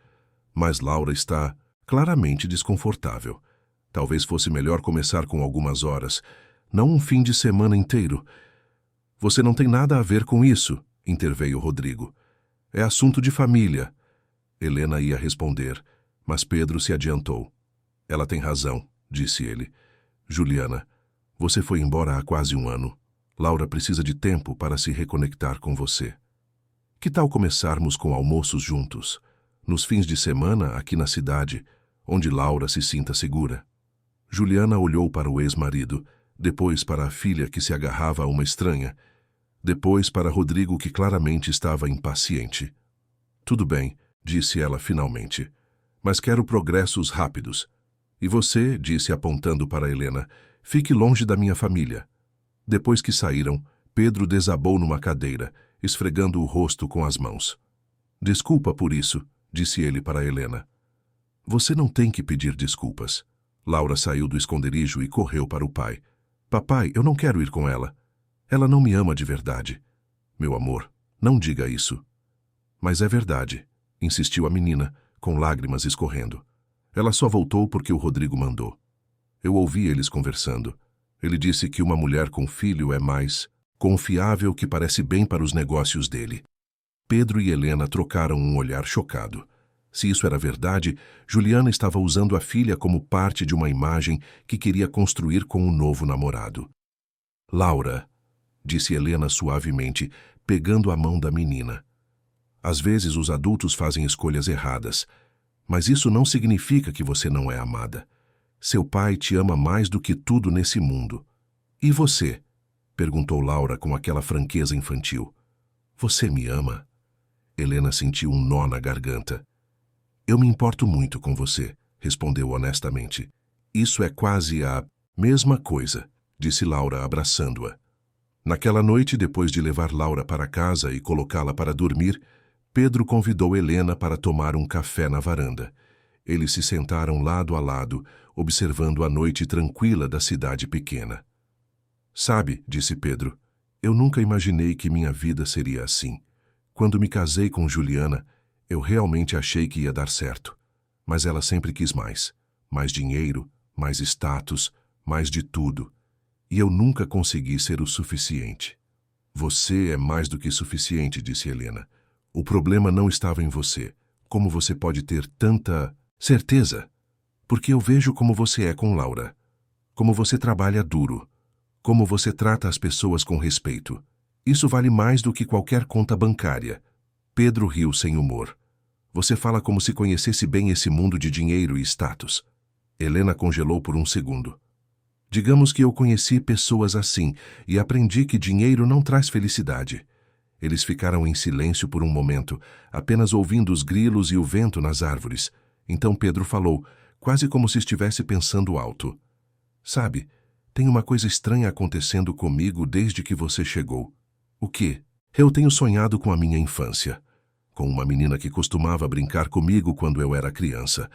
"Mas Laura está claramente desconfortável. Talvez fosse melhor começar com algumas horas, não um fim de semana inteiro." "Você não tem nada a ver com isso", interveio Rodrigo. "É assunto de família." Helena ia responder, mas Pedro se adiantou. "Ela tem razão", disse ele. "Juliana, você foi embora há quase um ano. Laura precisa de tempo para se reconectar com você. Que tal começarmos com almoços juntos, nos fins de semana aqui na cidade, onde Laura se sinta segura?" Juliana olhou para o ex-marido, depois para a filha que se agarrava a uma estranha, depois para Rodrigo que claramente estava impaciente. "Tudo bem", disse ela finalmente, "mas quero progressos rápidos. E você", disse apontando para Helena, "fique longe da minha família." Depois que saíram, Pedro desabou numa cadeira, esfregando o rosto com as mãos. "Desculpa por isso", disse ele para Helena. "Você não tem que pedir desculpas." Laura saiu do esconderijo e correu para o pai. "Papai, eu não quero ir com ela. Ela não me ama de verdade." "Meu amor, não diga isso." "Mas é verdade", insistiu a menina, com lágrimas escorrendo. "Ela só voltou porque o Rodrigo mandou. Eu ouvi eles conversando. Ele disse que uma mulher com filho é mais confiável, que parece bem para os negócios dele." Pedro e Helena trocaram um olhar chocado. Se isso era verdade, Juliana estava usando a filha como parte de uma imagem que queria construir com o novo namorado. "Laura", disse Helena suavemente, pegando a mão da menina. "Às vezes os adultos fazem escolhas erradas, mas isso não significa que você não é amada. Seu pai te ama mais do que tudo nesse mundo." "E você?", perguntou Laura com aquela franqueza infantil. "Você me ama?" Helena sentiu um nó na garganta. "Eu me importo muito com você", respondeu honestamente. "Isso é quase a mesma coisa", disse Laura, abraçando-a. Naquela noite, depois de levar Laura para casa e colocá-la para dormir, Pedro convidou Helena para tomar um café na varanda. Eles se sentaram lado a lado, observando a noite tranquila da cidade pequena. "Sabe", disse Pedro, "eu nunca imaginei que minha vida seria assim. Quando me casei com Juliana, eu realmente achei que ia dar certo. Mas ela sempre quis mais. Mais dinheiro, mais status, mais de tudo. E eu nunca consegui ser o suficiente." "Você é mais do que suficiente", disse Helena. "O problema não estava em você. Como você pode ter tanta certeza?" Porque eu vejo como você é com Laura. Como você trabalha duro. Como você trata as pessoas com respeito. Isso vale mais do que qualquer conta bancária. Pedro riu sem humor. Você fala como se conhecesse bem esse mundo de dinheiro e status. Helena congelou por um segundo. Digamos que eu conheci pessoas assim e aprendi que dinheiro não traz felicidade. Eles ficaram em silêncio por um momento, apenas ouvindo os grilos e o vento nas árvores. Então Pedro falou, quase como se estivesse pensando alto. Sabe, tem uma coisa estranha acontecendo comigo desde que você chegou. O quê? Eu tenho sonhado com a minha infância. Com uma menina que costumava brincar comigo quando eu era criança.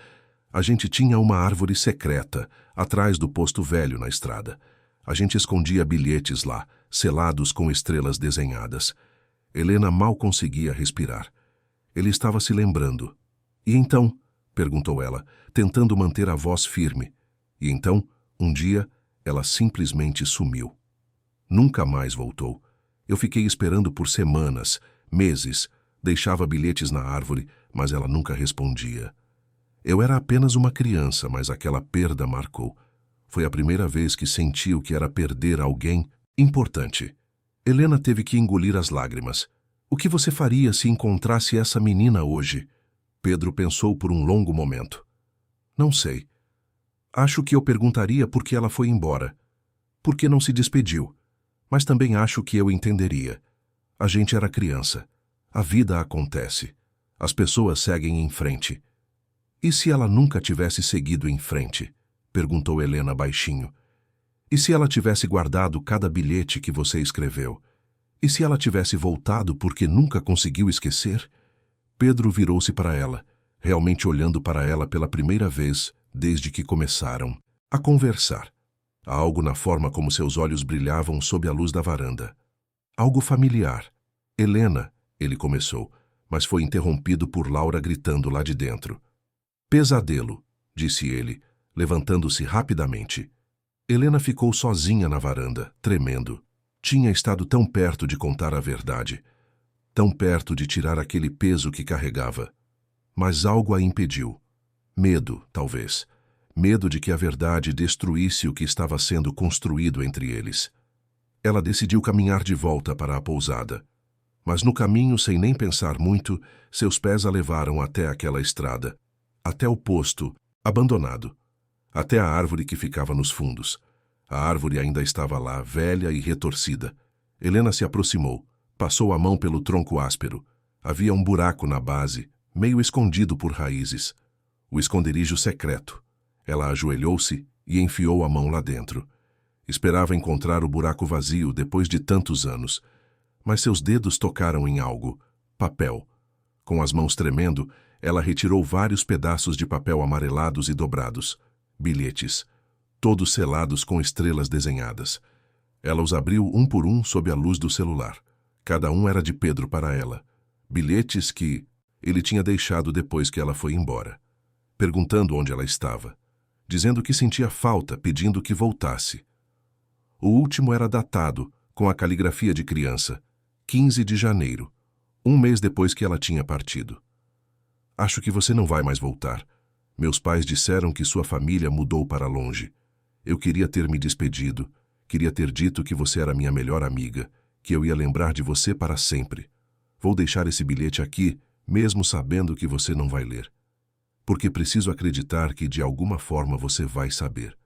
A gente tinha uma árvore secreta, atrás do posto velho na estrada. A gente escondia bilhetes lá, selados com estrelas desenhadas. Helena mal conseguia respirar. Ele estava se lembrando. E então? Perguntou ela, tentando manter a voz firme. E então, um dia, ela simplesmente sumiu. Nunca mais voltou. Eu fiquei esperando por semanas, meses. Deixava bilhetes na árvore, mas ela nunca respondia. Eu era apenas uma criança, mas aquela perda marcou. Foi a primeira vez que senti o que era perder alguém importante. Helena teve que engolir as lágrimas. O que você faria se encontrasse essa menina hoje? Pedro pensou por um longo momento. Não sei. Acho que eu perguntaria por que ela foi embora. Por que não se despediu? Mas também acho que eu entenderia. A gente era criança. A vida acontece. As pessoas seguem em frente. E se ela nunca tivesse seguido em frente? Perguntou Helena baixinho. E se ela tivesse guardado cada bilhete que você escreveu? E se ela tivesse voltado porque nunca conseguiu esquecer? Pedro virou-se para ela, realmente olhando para ela pela primeira vez desde que começaram a conversar. Há algo na forma como seus olhos brilhavam sob a luz da varanda. Algo familiar. Helena, ele começou, mas foi interrompido por Laura gritando lá de dentro. Pesadelo, disse ele, levantando-se rapidamente. Helena ficou sozinha na varanda, tremendo. Tinha estado tão perto de contar a verdade, tão perto de tirar aquele peso que carregava. Mas algo a impediu. Medo, talvez. Medo de que a verdade destruísse o que estava sendo construído entre eles. Ela decidiu caminhar de volta para a pousada. Mas no caminho, sem nem pensar muito, seus pés a levaram até aquela estrada, até o posto, abandonado, até a árvore que ficava nos fundos. A árvore ainda estava lá, velha e retorcida. Helena se aproximou, passou a mão pelo tronco áspero. Havia um buraco na base, meio escondido por raízes. O esconderijo secreto. Ela ajoelhou-se e enfiou a mão lá dentro. Esperava encontrar o buraco vazio depois de tantos anos. Mas seus dedos tocaram em algo. Papel. Com as mãos tremendo, ela retirou vários pedaços de papel amarelados e dobrados. Bilhetes. Todos selados com estrelas desenhadas. Ela os abriu um por um sob a luz do celular. Cada um era de Pedro para ela. Bilhetes que ele tinha deixado depois que ela foi embora. Perguntando onde ela estava. Dizendo que sentia falta, pedindo que voltasse. O último era datado, com a caligrafia de criança. 15 de janeiro. Um mês depois que ela tinha partido. Acho que você não vai mais voltar. Meus pais disseram que sua família mudou para longe. Eu queria ter me despedido. Queria ter dito que você era minha melhor amiga, que eu ia lembrar de você para sempre. Vou deixar esse bilhete aqui, mesmo sabendo que você não vai ler. Porque preciso acreditar que de alguma forma você vai saber.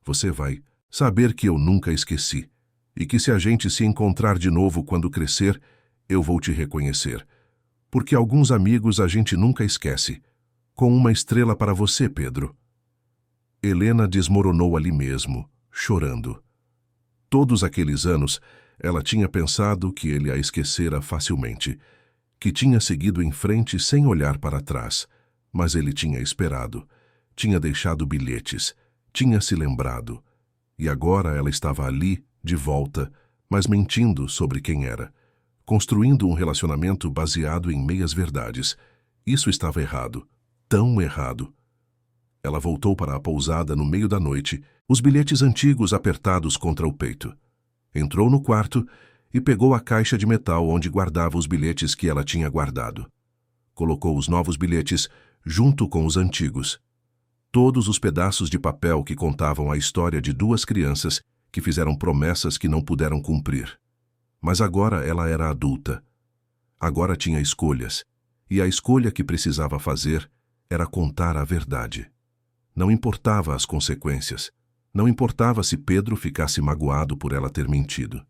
Você vai saber que eu nunca esqueci. E que se a gente se encontrar de novo quando crescer, eu vou te reconhecer. Porque alguns amigos a gente nunca esquece. Com uma estrela para você, Pedro. Helena desmoronou ali mesmo, chorando. Todos aqueles anos, ela tinha pensado que ele a esquecera facilmente, que tinha seguido em frente sem olhar para trás, mas ele tinha esperado, tinha deixado bilhetes, tinha se lembrado, e agora ela estava ali, de volta, mas mentindo sobre quem era, construindo um relacionamento baseado em meias-verdades. Isso estava errado, tão errado. Ela voltou para a pousada no meio da noite, os bilhetes antigos apertados contra o peito. Entrou no quarto e pegou a caixa de metal onde guardava os bilhetes que ela tinha guardado. Colocou os novos bilhetes junto com os antigos. todos os pedaços de papel que contavam a história de duas crianças que fizeram promessas que não puderam cumprir. Mas agora ela era adulta. Agora tinha escolhas, e a escolha que precisava fazer era contar a verdade. Não importava as consequências. Não importava se Pedro ficasse magoado por ela ter mentido.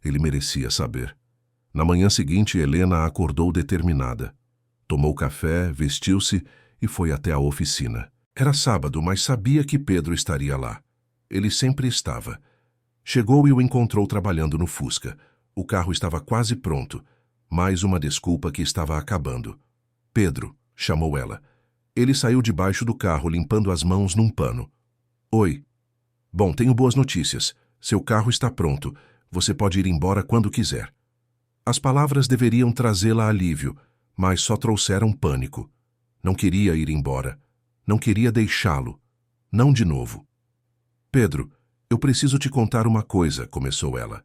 Ele merecia saber. Na manhã seguinte, Helena acordou determinada. Tomou café, vestiu-se e foi até a oficina. Era sábado, mas sabia que Pedro estaria lá. Ele sempre estava. Chegou e o encontrou trabalhando no Fusca. O carro estava quase pronto. Mais uma desculpa que estava acabando. Pedro, chamou ela. Ele saiu debaixo do carro, limpando as mãos num pano. Oi. Bom, tenho boas notícias. Seu carro está pronto. Você pode ir embora quando quiser. As palavras deveriam trazê-la alívio, mas só trouxeram pânico. Não queria ir embora. Não queria deixá-lo. Não de novo. Pedro, eu preciso te contar uma coisa, começou ela.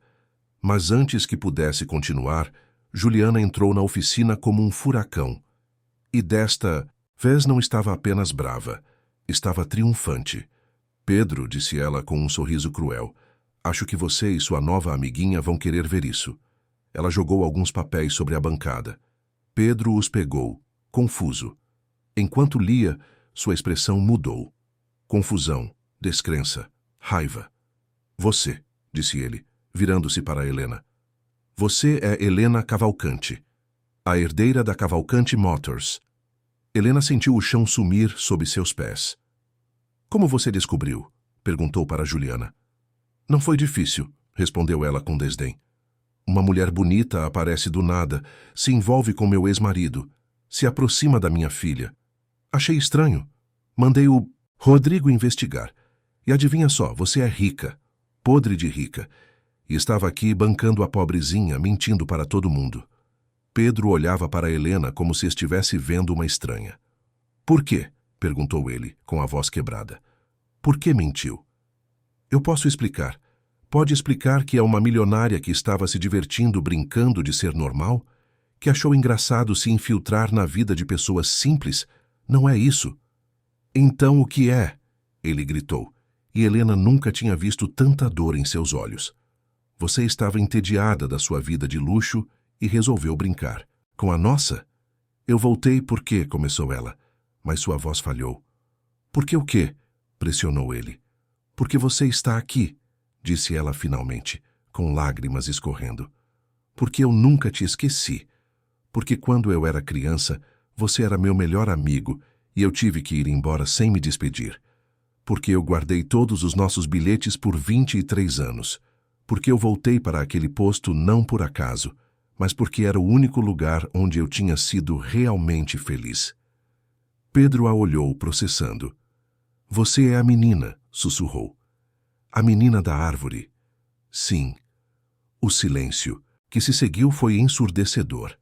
Mas antes que pudesse continuar, Juliana entrou na oficina como um furacão. E desta vez não estava apenas brava, estava triunfante. Pedro, disse ela com um sorriso cruel, acho que você e sua nova amiguinha vão querer ver isso. Ela jogou alguns papéis sobre a bancada. Pedro os pegou, confuso. Enquanto lia, sua expressão mudou. Confusão, descrença, raiva. Você, disse ele, virando-se para Helena. Você é Helena Cavalcante, a herdeira da Cavalcante Motors. Helena sentiu o chão sumir sob seus pés. Como você descobriu? Perguntou para Juliana. Não foi difícil, respondeu ela com desdém. Uma mulher bonita aparece do nada, se envolve com meu ex-marido, se aproxima da minha filha. Achei estranho. Mandei o Rodrigo investigar. E adivinha só, você é rica, podre de rica, e estava aqui bancando a pobrezinha, mentindo para todo mundo. Pedro olhava para Helena como se estivesse vendo uma estranha. Por quê? Perguntou ele, com a voz quebrada. Por que mentiu? Eu posso explicar. Pode explicar que é uma milionária que estava se divertindo brincando de ser normal? Que achou engraçado se infiltrar na vida de pessoas simples? Não é isso. Então o que é? Ele gritou, e Helena nunca tinha visto tanta dor em seus olhos. Você estava entediada da sua vida de luxo e resolveu brincar. Com a nossa? Eu voltei porque, começou ela, mas sua voz falhou. Por que o quê? Pressionou ele. Porque você está aqui, disse ela finalmente, com lágrimas escorrendo. Porque eu nunca te esqueci. Porque quando eu era criança, você era meu melhor amigo e eu tive que ir embora sem me despedir. Porque eu guardei todos os nossos bilhetes por 23 anos. Porque eu voltei para aquele posto não por acaso, mas porque era o único lugar onde eu tinha sido realmente feliz. Pedro a olhou, processando. Você é a menina, sussurrou. A menina da árvore. Sim. O silêncio, que se seguiu, foi ensurdecedor.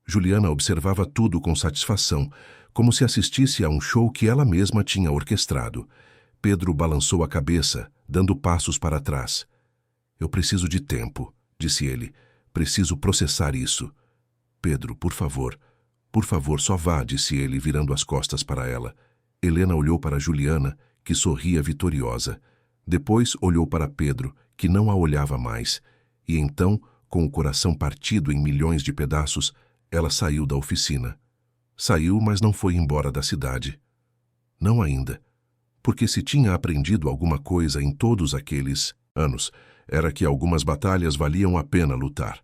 Juliana observava tudo com satisfação, como se assistisse a um show que ela mesma tinha orquestrado. Pedro balançou a cabeça, dando passos para trás. Eu preciso de tempo, disse ele. Preciso processar isso. Pedro, por favor, só vá, disse ele, virando as costas para ela. Helena olhou para Juliana, que sorria vitoriosa. Depois olhou para Pedro, que não a olhava mais. E então, com o coração partido em milhões de pedaços, ela saiu da oficina. Saiu, mas não foi embora da cidade. Não ainda. Porque se tinha aprendido alguma coisa em todos aqueles anos, era que algumas batalhas valiam a pena lutar.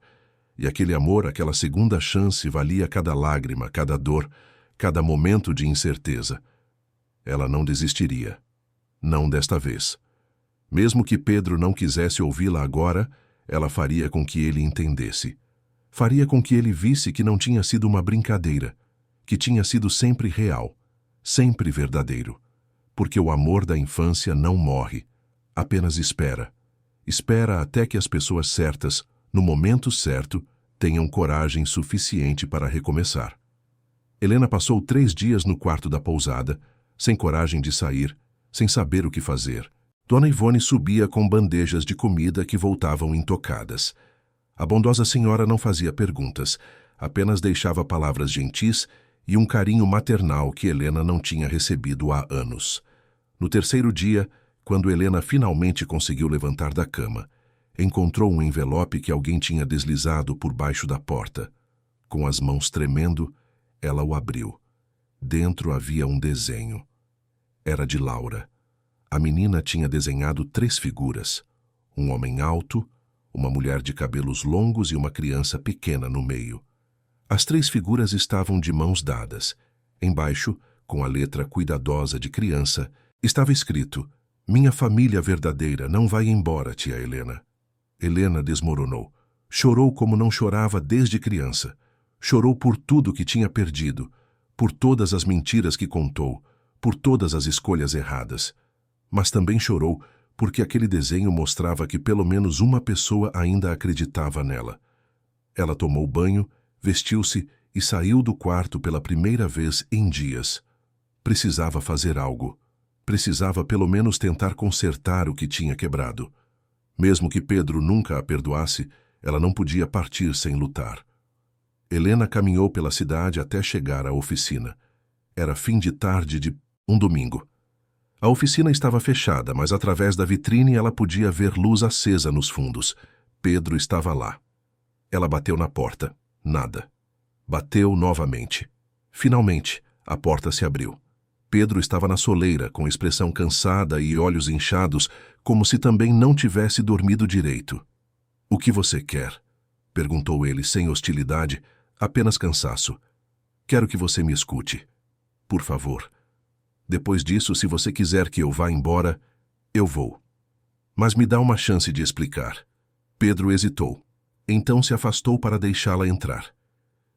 E aquele amor, aquela segunda chance, valia cada lágrima, cada dor, cada momento de incerteza. Ela não desistiria. Não desta vez. Mesmo que Pedro não quisesse ouvi-la agora, ela faria com que ele entendesse. Faria com que ele visse que não tinha sido uma brincadeira, que tinha sido sempre real, sempre verdadeiro. Porque o amor da infância não morre, apenas espera. Espera até que as pessoas certas, no momento certo, tenham coragem suficiente para recomeçar. Helena passou 3 dias no quarto da pousada, sem coragem de sair, sem saber o que fazer. Dona Ivone subia com bandejas de comida que voltavam intocadas. A bondosa senhora não fazia perguntas, apenas deixava palavras gentis e um carinho maternal que Helena não tinha recebido há anos. No terceiro dia, quando Helena finalmente conseguiu levantar da cama, encontrou um envelope que alguém tinha deslizado por baixo da porta. Com as mãos tremendo, ela o abriu. Dentro havia um desenho. Era de Laura. A menina tinha desenhado 3 figuras: um homem alto, uma mulher de cabelos longos e uma criança pequena no meio. As 3 figuras estavam de mãos dadas. Embaixo, com a letra cuidadosa de criança, estava escrito: "Minha família verdadeira não vai embora, tia Helena." Helena desmoronou. Chorou como não chorava desde criança. Chorou por tudo que tinha perdido, por todas as mentiras que contou, por todas as escolhas erradas. Mas também chorou porque aquele desenho mostrava que pelo menos uma pessoa ainda acreditava nela. Ela tomou banho, vestiu-se e saiu do quarto pela primeira vez em dias. Precisava fazer algo. Precisava pelo menos tentar consertar o que tinha quebrado. Mesmo que Pedro nunca a perdoasse, ela não podia partir sem lutar. Helena caminhou pela cidade até chegar à oficina. Era fim de tarde de um domingo. A oficina estava fechada, mas através da vitrine ela podia ver luz acesa nos fundos. Pedro estava lá. Ela bateu na porta. Nada. Bateu novamente. Finalmente, a porta se abriu. Pedro estava na soleira, com expressão cansada e olhos inchados, como se também não tivesse dormido direito. "O que você quer?" perguntou ele sem hostilidade, apenas cansaço. "Quero que você me escute. Por favor. Depois disso, se você quiser que eu vá embora, eu vou. Mas me dá uma chance de explicar." Pedro hesitou. Então se afastou para deixá-la entrar.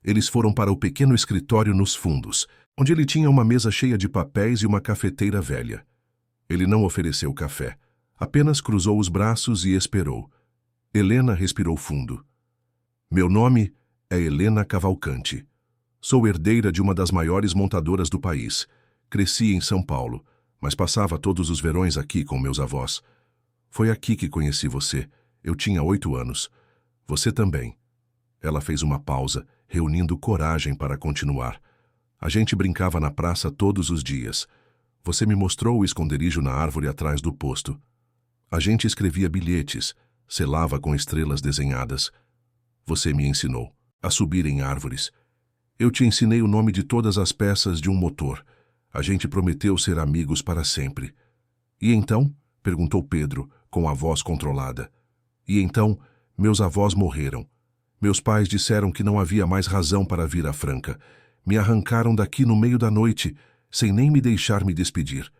Eles foram para o pequeno escritório nos fundos, onde ele tinha uma mesa cheia de papéis e uma cafeteira velha. Ele não ofereceu café, apenas cruzou os braços e esperou. Helena respirou fundo. "Meu nome é Helena Cavalcante. Sou herdeira de uma das maiores montadoras do país. Cresci em São Paulo, mas passava todos os verões aqui com meus avós. Foi aqui que conheci você. Eu tinha 8 anos. Você também." Ela fez uma pausa, reunindo coragem para continuar. "A gente brincava na praça todos os dias. Você me mostrou o esconderijo na árvore atrás do posto. A gente escrevia bilhetes, selava com estrelas desenhadas. Você me ensinou a subir em árvores. Eu te ensinei o nome de todas as peças de um motor. A gente prometeu ser amigos para sempre." "E então?" perguntou Pedro, com a voz controlada. "E então, meus avós morreram. Meus pais disseram que não havia mais razão para vir a Franca. Me arrancaram daqui no meio da noite, sem nem me deixar me despedir.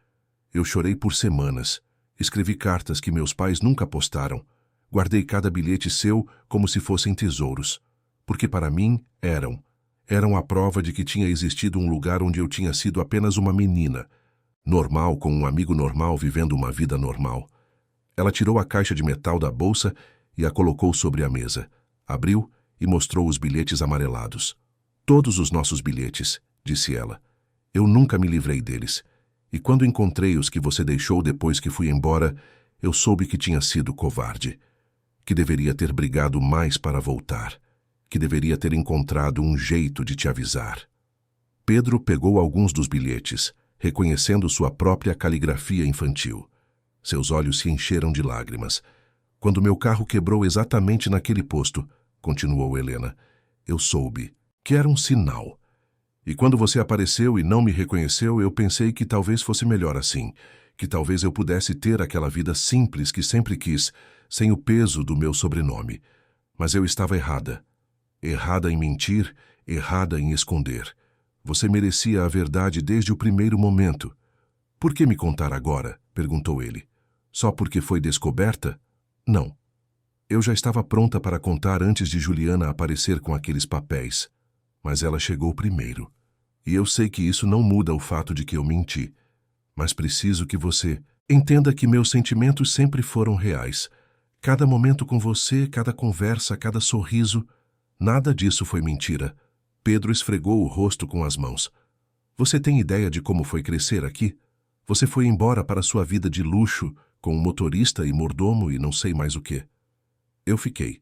Eu chorei por semanas. Escrevi cartas que meus pais nunca postaram. Guardei cada bilhete seu como se fossem tesouros. Porque para mim eram. Eram a prova de que tinha existido um lugar onde eu tinha sido apenas uma menina. Normal, com um amigo normal, vivendo uma vida normal." Ela tirou a caixa de metal da bolsa e a colocou sobre a mesa. Abriu e mostrou os bilhetes amarelados. "Todos os nossos bilhetes", disse ela. "Eu nunca me livrei deles. E quando encontrei os que você deixou depois que fui embora, eu soube que tinha sido covarde. Que deveria ter brigado mais para voltar. Que deveria ter encontrado um jeito de te avisar." Pedro pegou alguns dos bilhetes, reconhecendo sua própria caligrafia infantil. Seus olhos se encheram de lágrimas. "Quando meu carro quebrou exatamente naquele posto", continuou Helena, "eu soube que era um sinal. E quando você apareceu e não me reconheceu, eu pensei que talvez fosse melhor assim, que talvez eu pudesse ter aquela vida simples que sempre quis, sem o peso do meu sobrenome. Mas eu estava errada. Errada em mentir, errada em esconder. Você merecia a verdade desde o primeiro momento." "Por que me contar agora?" perguntou ele. "Só porque foi descoberta?" "Não. Eu já estava pronta para contar antes de Juliana aparecer com aqueles papéis. Mas ela chegou primeiro. E eu sei que isso não muda o fato de que eu menti. Mas preciso que você entenda que meus sentimentos sempre foram reais. Cada momento com você, cada conversa, cada sorriso, nada disso foi mentira." Pedro esfregou o rosto com as mãos. "Você tem ideia de como foi crescer aqui? Você foi embora para sua vida de luxo, com um motorista e mordomo e não sei mais o quê. Eu fiquei.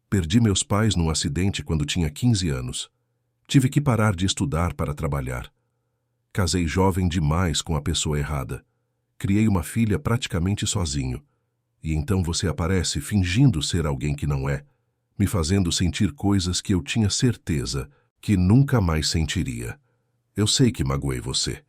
Perdi meus pais num acidente quando tinha 15 anos. Tive que parar de estudar para trabalhar. Casei jovem demais com a pessoa errada. Criei uma filha praticamente sozinho. E então você aparece fingindo ser alguém que não é, me fazendo sentir coisas que eu tinha certeza que nunca mais sentiria. Eu sei que magoei você.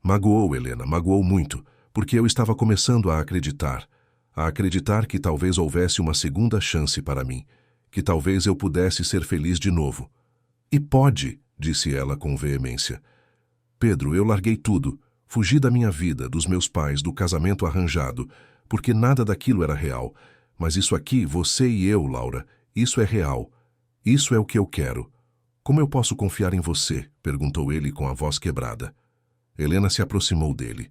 Magoou, Helena, magoou muito, porque eu estava começando a acreditar que talvez houvesse uma segunda chance para mim, que talvez eu pudesse ser feliz de novo. E pode, disse ela com veemência. Pedro, eu larguei tudo, fugi da minha vida, dos meus pais, do casamento arranjado, porque nada daquilo era real. Mas isso aqui, você e eu, Laura, isso é real. Isso é o que eu quero. Como eu posso confiar em você? Perguntou ele com a voz quebrada. Helena se aproximou dele.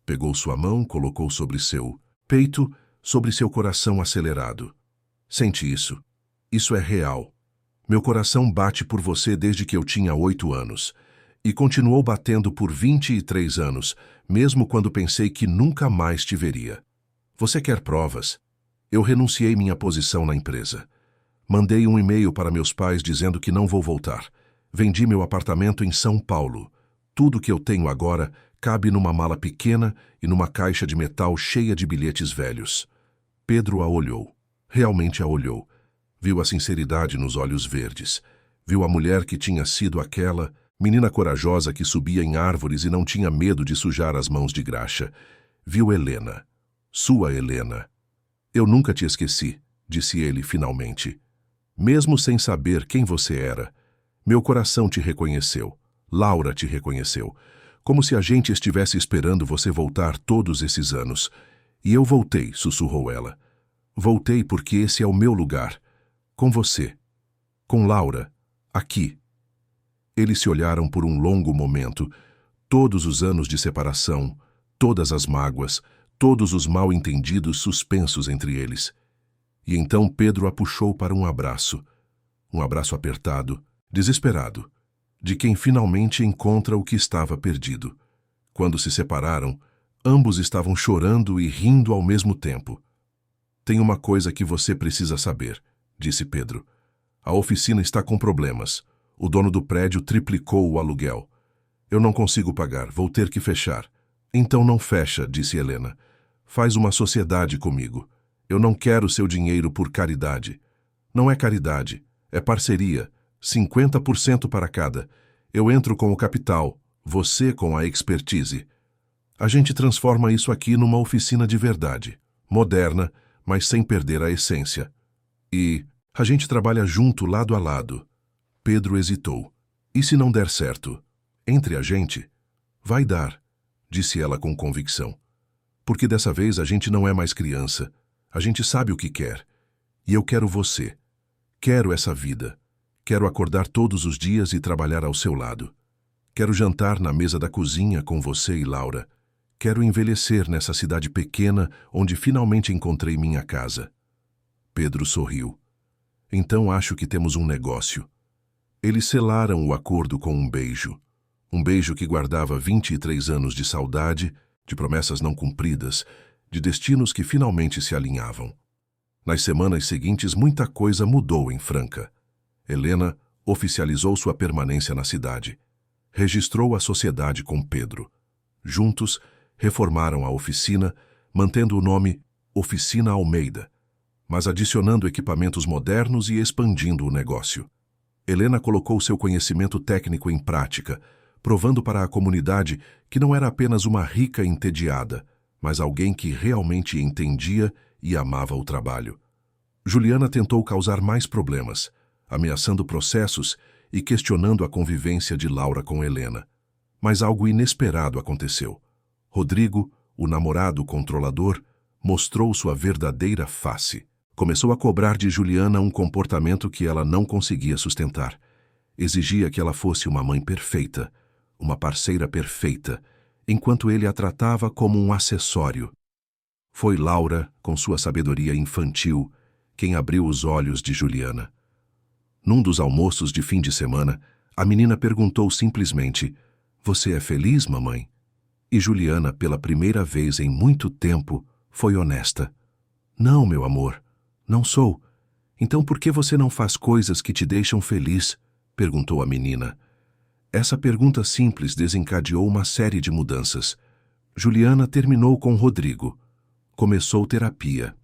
Pegou sua mão, colocou sobre seu peito, sobre seu coração acelerado. Sente isso. Isso é real. Meu coração bate por você desde que eu tinha 8 anos. E continuou batendo por 23 anos, mesmo quando pensei que nunca mais te veria. Você quer provas? Eu renunciei minha posição na empresa. Mandei um e-mail para meus pais dizendo que não vou voltar. Vendi meu apartamento em São Paulo. Tudo que eu tenho agora cabe numa mala pequena e numa caixa de metal cheia de bilhetes velhos. Pedro a olhou. Realmente a olhou. Viu a sinceridade nos olhos verdes. Viu a mulher que tinha sido aquela menina corajosa que subia em árvores e não tinha medo de sujar as mãos de graxa. Viu Helena. Sua Helena. Eu nunca te esqueci, disse ele finalmente. Mesmo sem saber quem você era, meu coração te reconheceu. Laura te reconheceu. Como se a gente estivesse esperando você voltar todos esses anos. E eu voltei, sussurrou ela. Voltei porque esse é o meu lugar. Com você. Com Laura. Aqui. Eles se olharam por um longo momento. Todos os anos de separação, todas as mágoas, todos os mal-entendidos suspensos entre eles. E então Pedro a puxou para um abraço apertado, desesperado, de quem finalmente encontra o que estava perdido. Quando se separaram, ambos estavam chorando e rindo ao mesmo tempo. Tem uma coisa que você precisa saber, disse Pedro. A oficina está com problemas. O dono do prédio triplicou o aluguel. Eu não consigo pagar, vou ter que fechar. Então não fecha, disse Helena. Faz uma sociedade comigo. Eu não quero seu dinheiro por caridade. Não é caridade, é parceria. 50% para cada. Eu entro com o capital, você com a expertise. A gente transforma isso aqui numa oficina de verdade, moderna, mas sem perder a essência. E a gente trabalha junto, lado a lado. Pedro hesitou. E se não der certo? Entre a gente? Vai dar, disse ela com convicção. Porque dessa vez a gente não é mais criança. A gente sabe o que quer. E eu quero você. Quero essa vida. Quero acordar todos os dias e trabalhar ao seu lado. Quero jantar na mesa da cozinha com você e Laura. Quero envelhecer nessa cidade pequena onde finalmente encontrei minha casa. Pedro sorriu. Então acho que temos um negócio. Eles selaram o acordo com um beijo. Um beijo que guardava 23 anos de saudade, de promessas não cumpridas, de destinos que finalmente se alinhavam. Nas semanas seguintes, muita coisa mudou em Franca. Helena oficializou sua permanência na cidade. Registrou a sociedade com Pedro. Juntos, reformaram a oficina, mantendo o nome Oficina Almeida, mas adicionando equipamentos modernos e expandindo o negócio. Helena colocou seu conhecimento técnico em prática, provando para a comunidade que não era apenas uma rica entediada, mas alguém que realmente entendia e amava o trabalho. Juliana tentou causar mais problemas, ameaçando processos e questionando a convivência de Laura com Helena. Mas algo inesperado aconteceu. Rodrigo, o namorado controlador, mostrou sua verdadeira face. Começou a cobrar de Juliana um comportamento que ela não conseguia sustentar. Exigia que ela fosse uma mãe perfeita, uma parceira perfeita, enquanto ele a tratava como um acessório. Foi Laura, com sua sabedoria infantil, quem abriu os olhos de Juliana. Num dos almoços de fim de semana, a menina perguntou simplesmente: "Você é feliz, mamãe?" E Juliana, pela primeira vez em muito tempo, foi honesta. "Não, meu amor, não sou. Então por que você não faz coisas que te deixam feliz?" perguntou a menina. Essa pergunta simples desencadeou uma série de mudanças. Juliana terminou com Rodrigo. Começou terapia.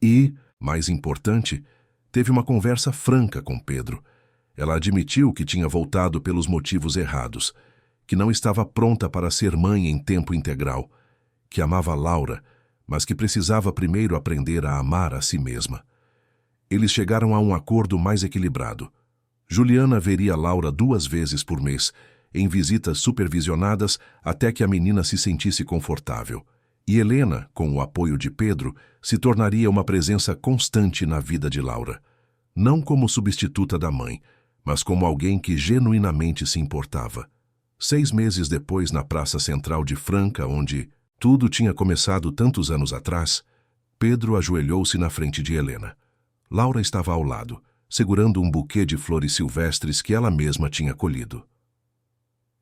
E, mais importante, teve uma conversa franca com Pedro. Ela admitiu que tinha voltado pelos motivos errados, que não estava pronta para ser mãe em tempo integral, que amava Laura, mas que precisava primeiro aprender a amar a si mesma. Eles chegaram a um acordo mais equilibrado. Juliana veria Laura 2 vezes por mês, em visitas supervisionadas até que a menina se sentisse confortável. E Helena, com o apoio de Pedro, se tornaria uma presença constante na vida de Laura. Não como substituta da mãe, mas como alguém que genuinamente se importava. 6 meses depois, na Praça Central de Franca, onde tudo tinha começado tantos anos atrás, Pedro ajoelhou-se na frente de Helena. Laura estava ao lado, segurando um buquê de flores silvestres que ela mesma tinha colhido.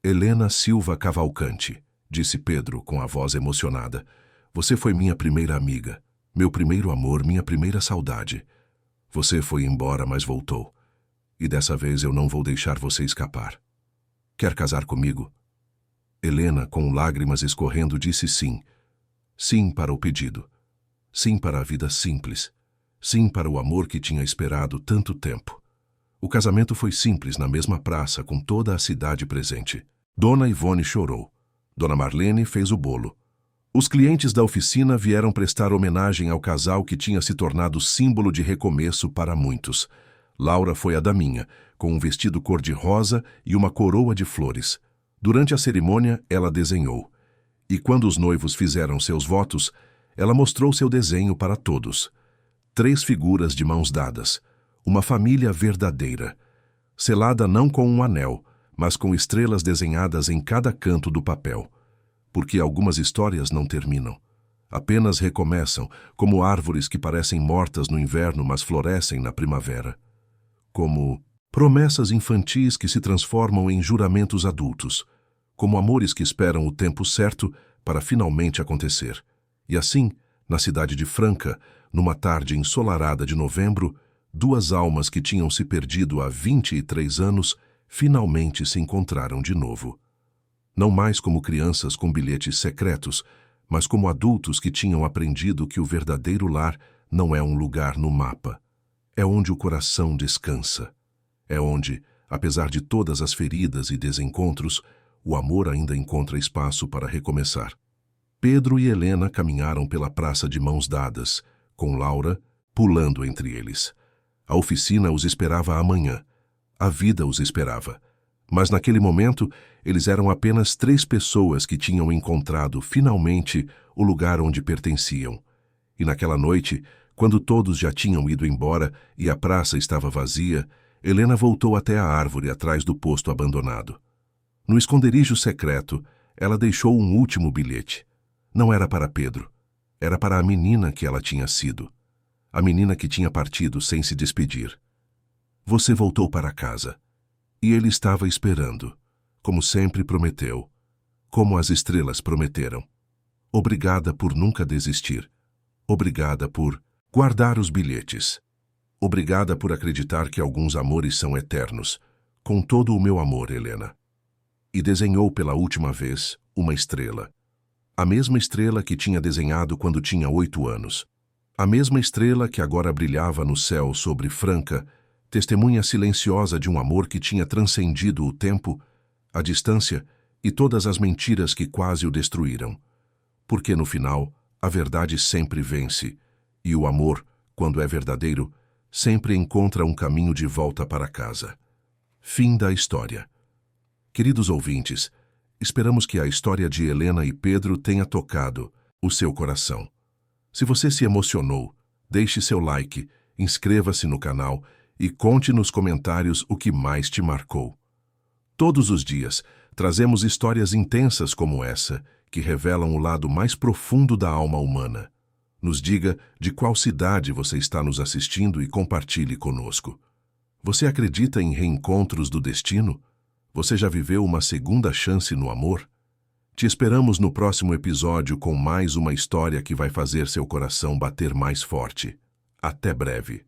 Helena Silva Cavalcante, disse Pedro com a voz emocionada. Você foi minha primeira amiga, meu primeiro amor, minha primeira saudade. Você foi embora, mas voltou. E dessa vez eu não vou deixar você escapar. Quer casar comigo? Helena, com lágrimas escorrendo, disse sim. Sim para o pedido. Sim para a vida simples. Sim para o amor que tinha esperado tanto tempo. O casamento foi simples na mesma praça, com toda a cidade presente. Dona Ivone chorou. Dona Marlene fez o bolo. Os clientes da oficina vieram prestar homenagem ao casal que tinha se tornado símbolo de recomeço para muitos. Laura foi a daminha, com um vestido cor-de-rosa e uma coroa de flores. Durante a cerimônia, ela desenhou. E quando os noivos fizeram seus votos, ela mostrou seu desenho para todos. 3 figuras de mãos dadas. Uma família verdadeira. Selada não com um anel, mas com estrelas desenhadas em cada canto do papel. Porque algumas histórias não terminam. Apenas recomeçam, como árvores que parecem mortas no inverno, mas florescem na primavera. Como promessas infantis que se transformam em juramentos adultos. Como amores que esperam o tempo certo para finalmente acontecer. E assim, na cidade de Franca, numa tarde ensolarada de novembro, 2 almas que tinham se perdido há 23 anos finalmente se encontraram de novo. Não mais como crianças com bilhetes secretos, mas como adultos que tinham aprendido que o verdadeiro lar não é um lugar no mapa. É onde o coração descansa. É onde, apesar de todas as feridas e desencontros, o amor ainda encontra espaço para recomeçar. Pedro e Helena caminharam pela praça de mãos dadas, com Laura pulando entre eles. A oficina os esperava amanhã. A vida os esperava. Mas naquele momento, eles eram apenas 3 pessoas que tinham encontrado, finalmente, o lugar onde pertenciam. E naquela noite, quando todos já tinham ido embora e a praça estava vazia, Helena voltou até a árvore atrás do posto abandonado. No esconderijo secreto, ela deixou um último bilhete. Não era para Pedro. Era para a menina que ela tinha sido. A menina que tinha partido sem se despedir. Você voltou para casa. E ele estava esperando, como sempre prometeu, como as estrelas prometeram. Obrigada por nunca desistir. Obrigada por guardar os bilhetes. Obrigada por acreditar que alguns amores são eternos. Com todo o meu amor, Helena. E desenhou pela última vez uma estrela. A mesma estrela que tinha desenhado quando tinha 8 anos. A mesma estrela que agora brilhava no céu sobre Franca, testemunha silenciosa de um amor que tinha transcendido o tempo, a distância e todas as mentiras que quase o destruíram. Porque no final, a verdade sempre vence, e o amor, quando é verdadeiro, sempre encontra um caminho de volta para casa. Fim da história. Queridos ouvintes, esperamos que a história de Helena e Pedro tenha tocado o seu coração. Se você se emocionou, deixe seu like, inscreva-se no canal e conte nos comentários o que mais te marcou. Todos os dias, trazemos histórias intensas como essa, que revelam o lado mais profundo da alma humana. Nos diga de qual cidade você está nos assistindo e compartilhe conosco. Você acredita em reencontros do destino? Você já viveu uma segunda chance no amor? Te esperamos no próximo episódio com mais uma história que vai fazer seu coração bater mais forte. Até breve.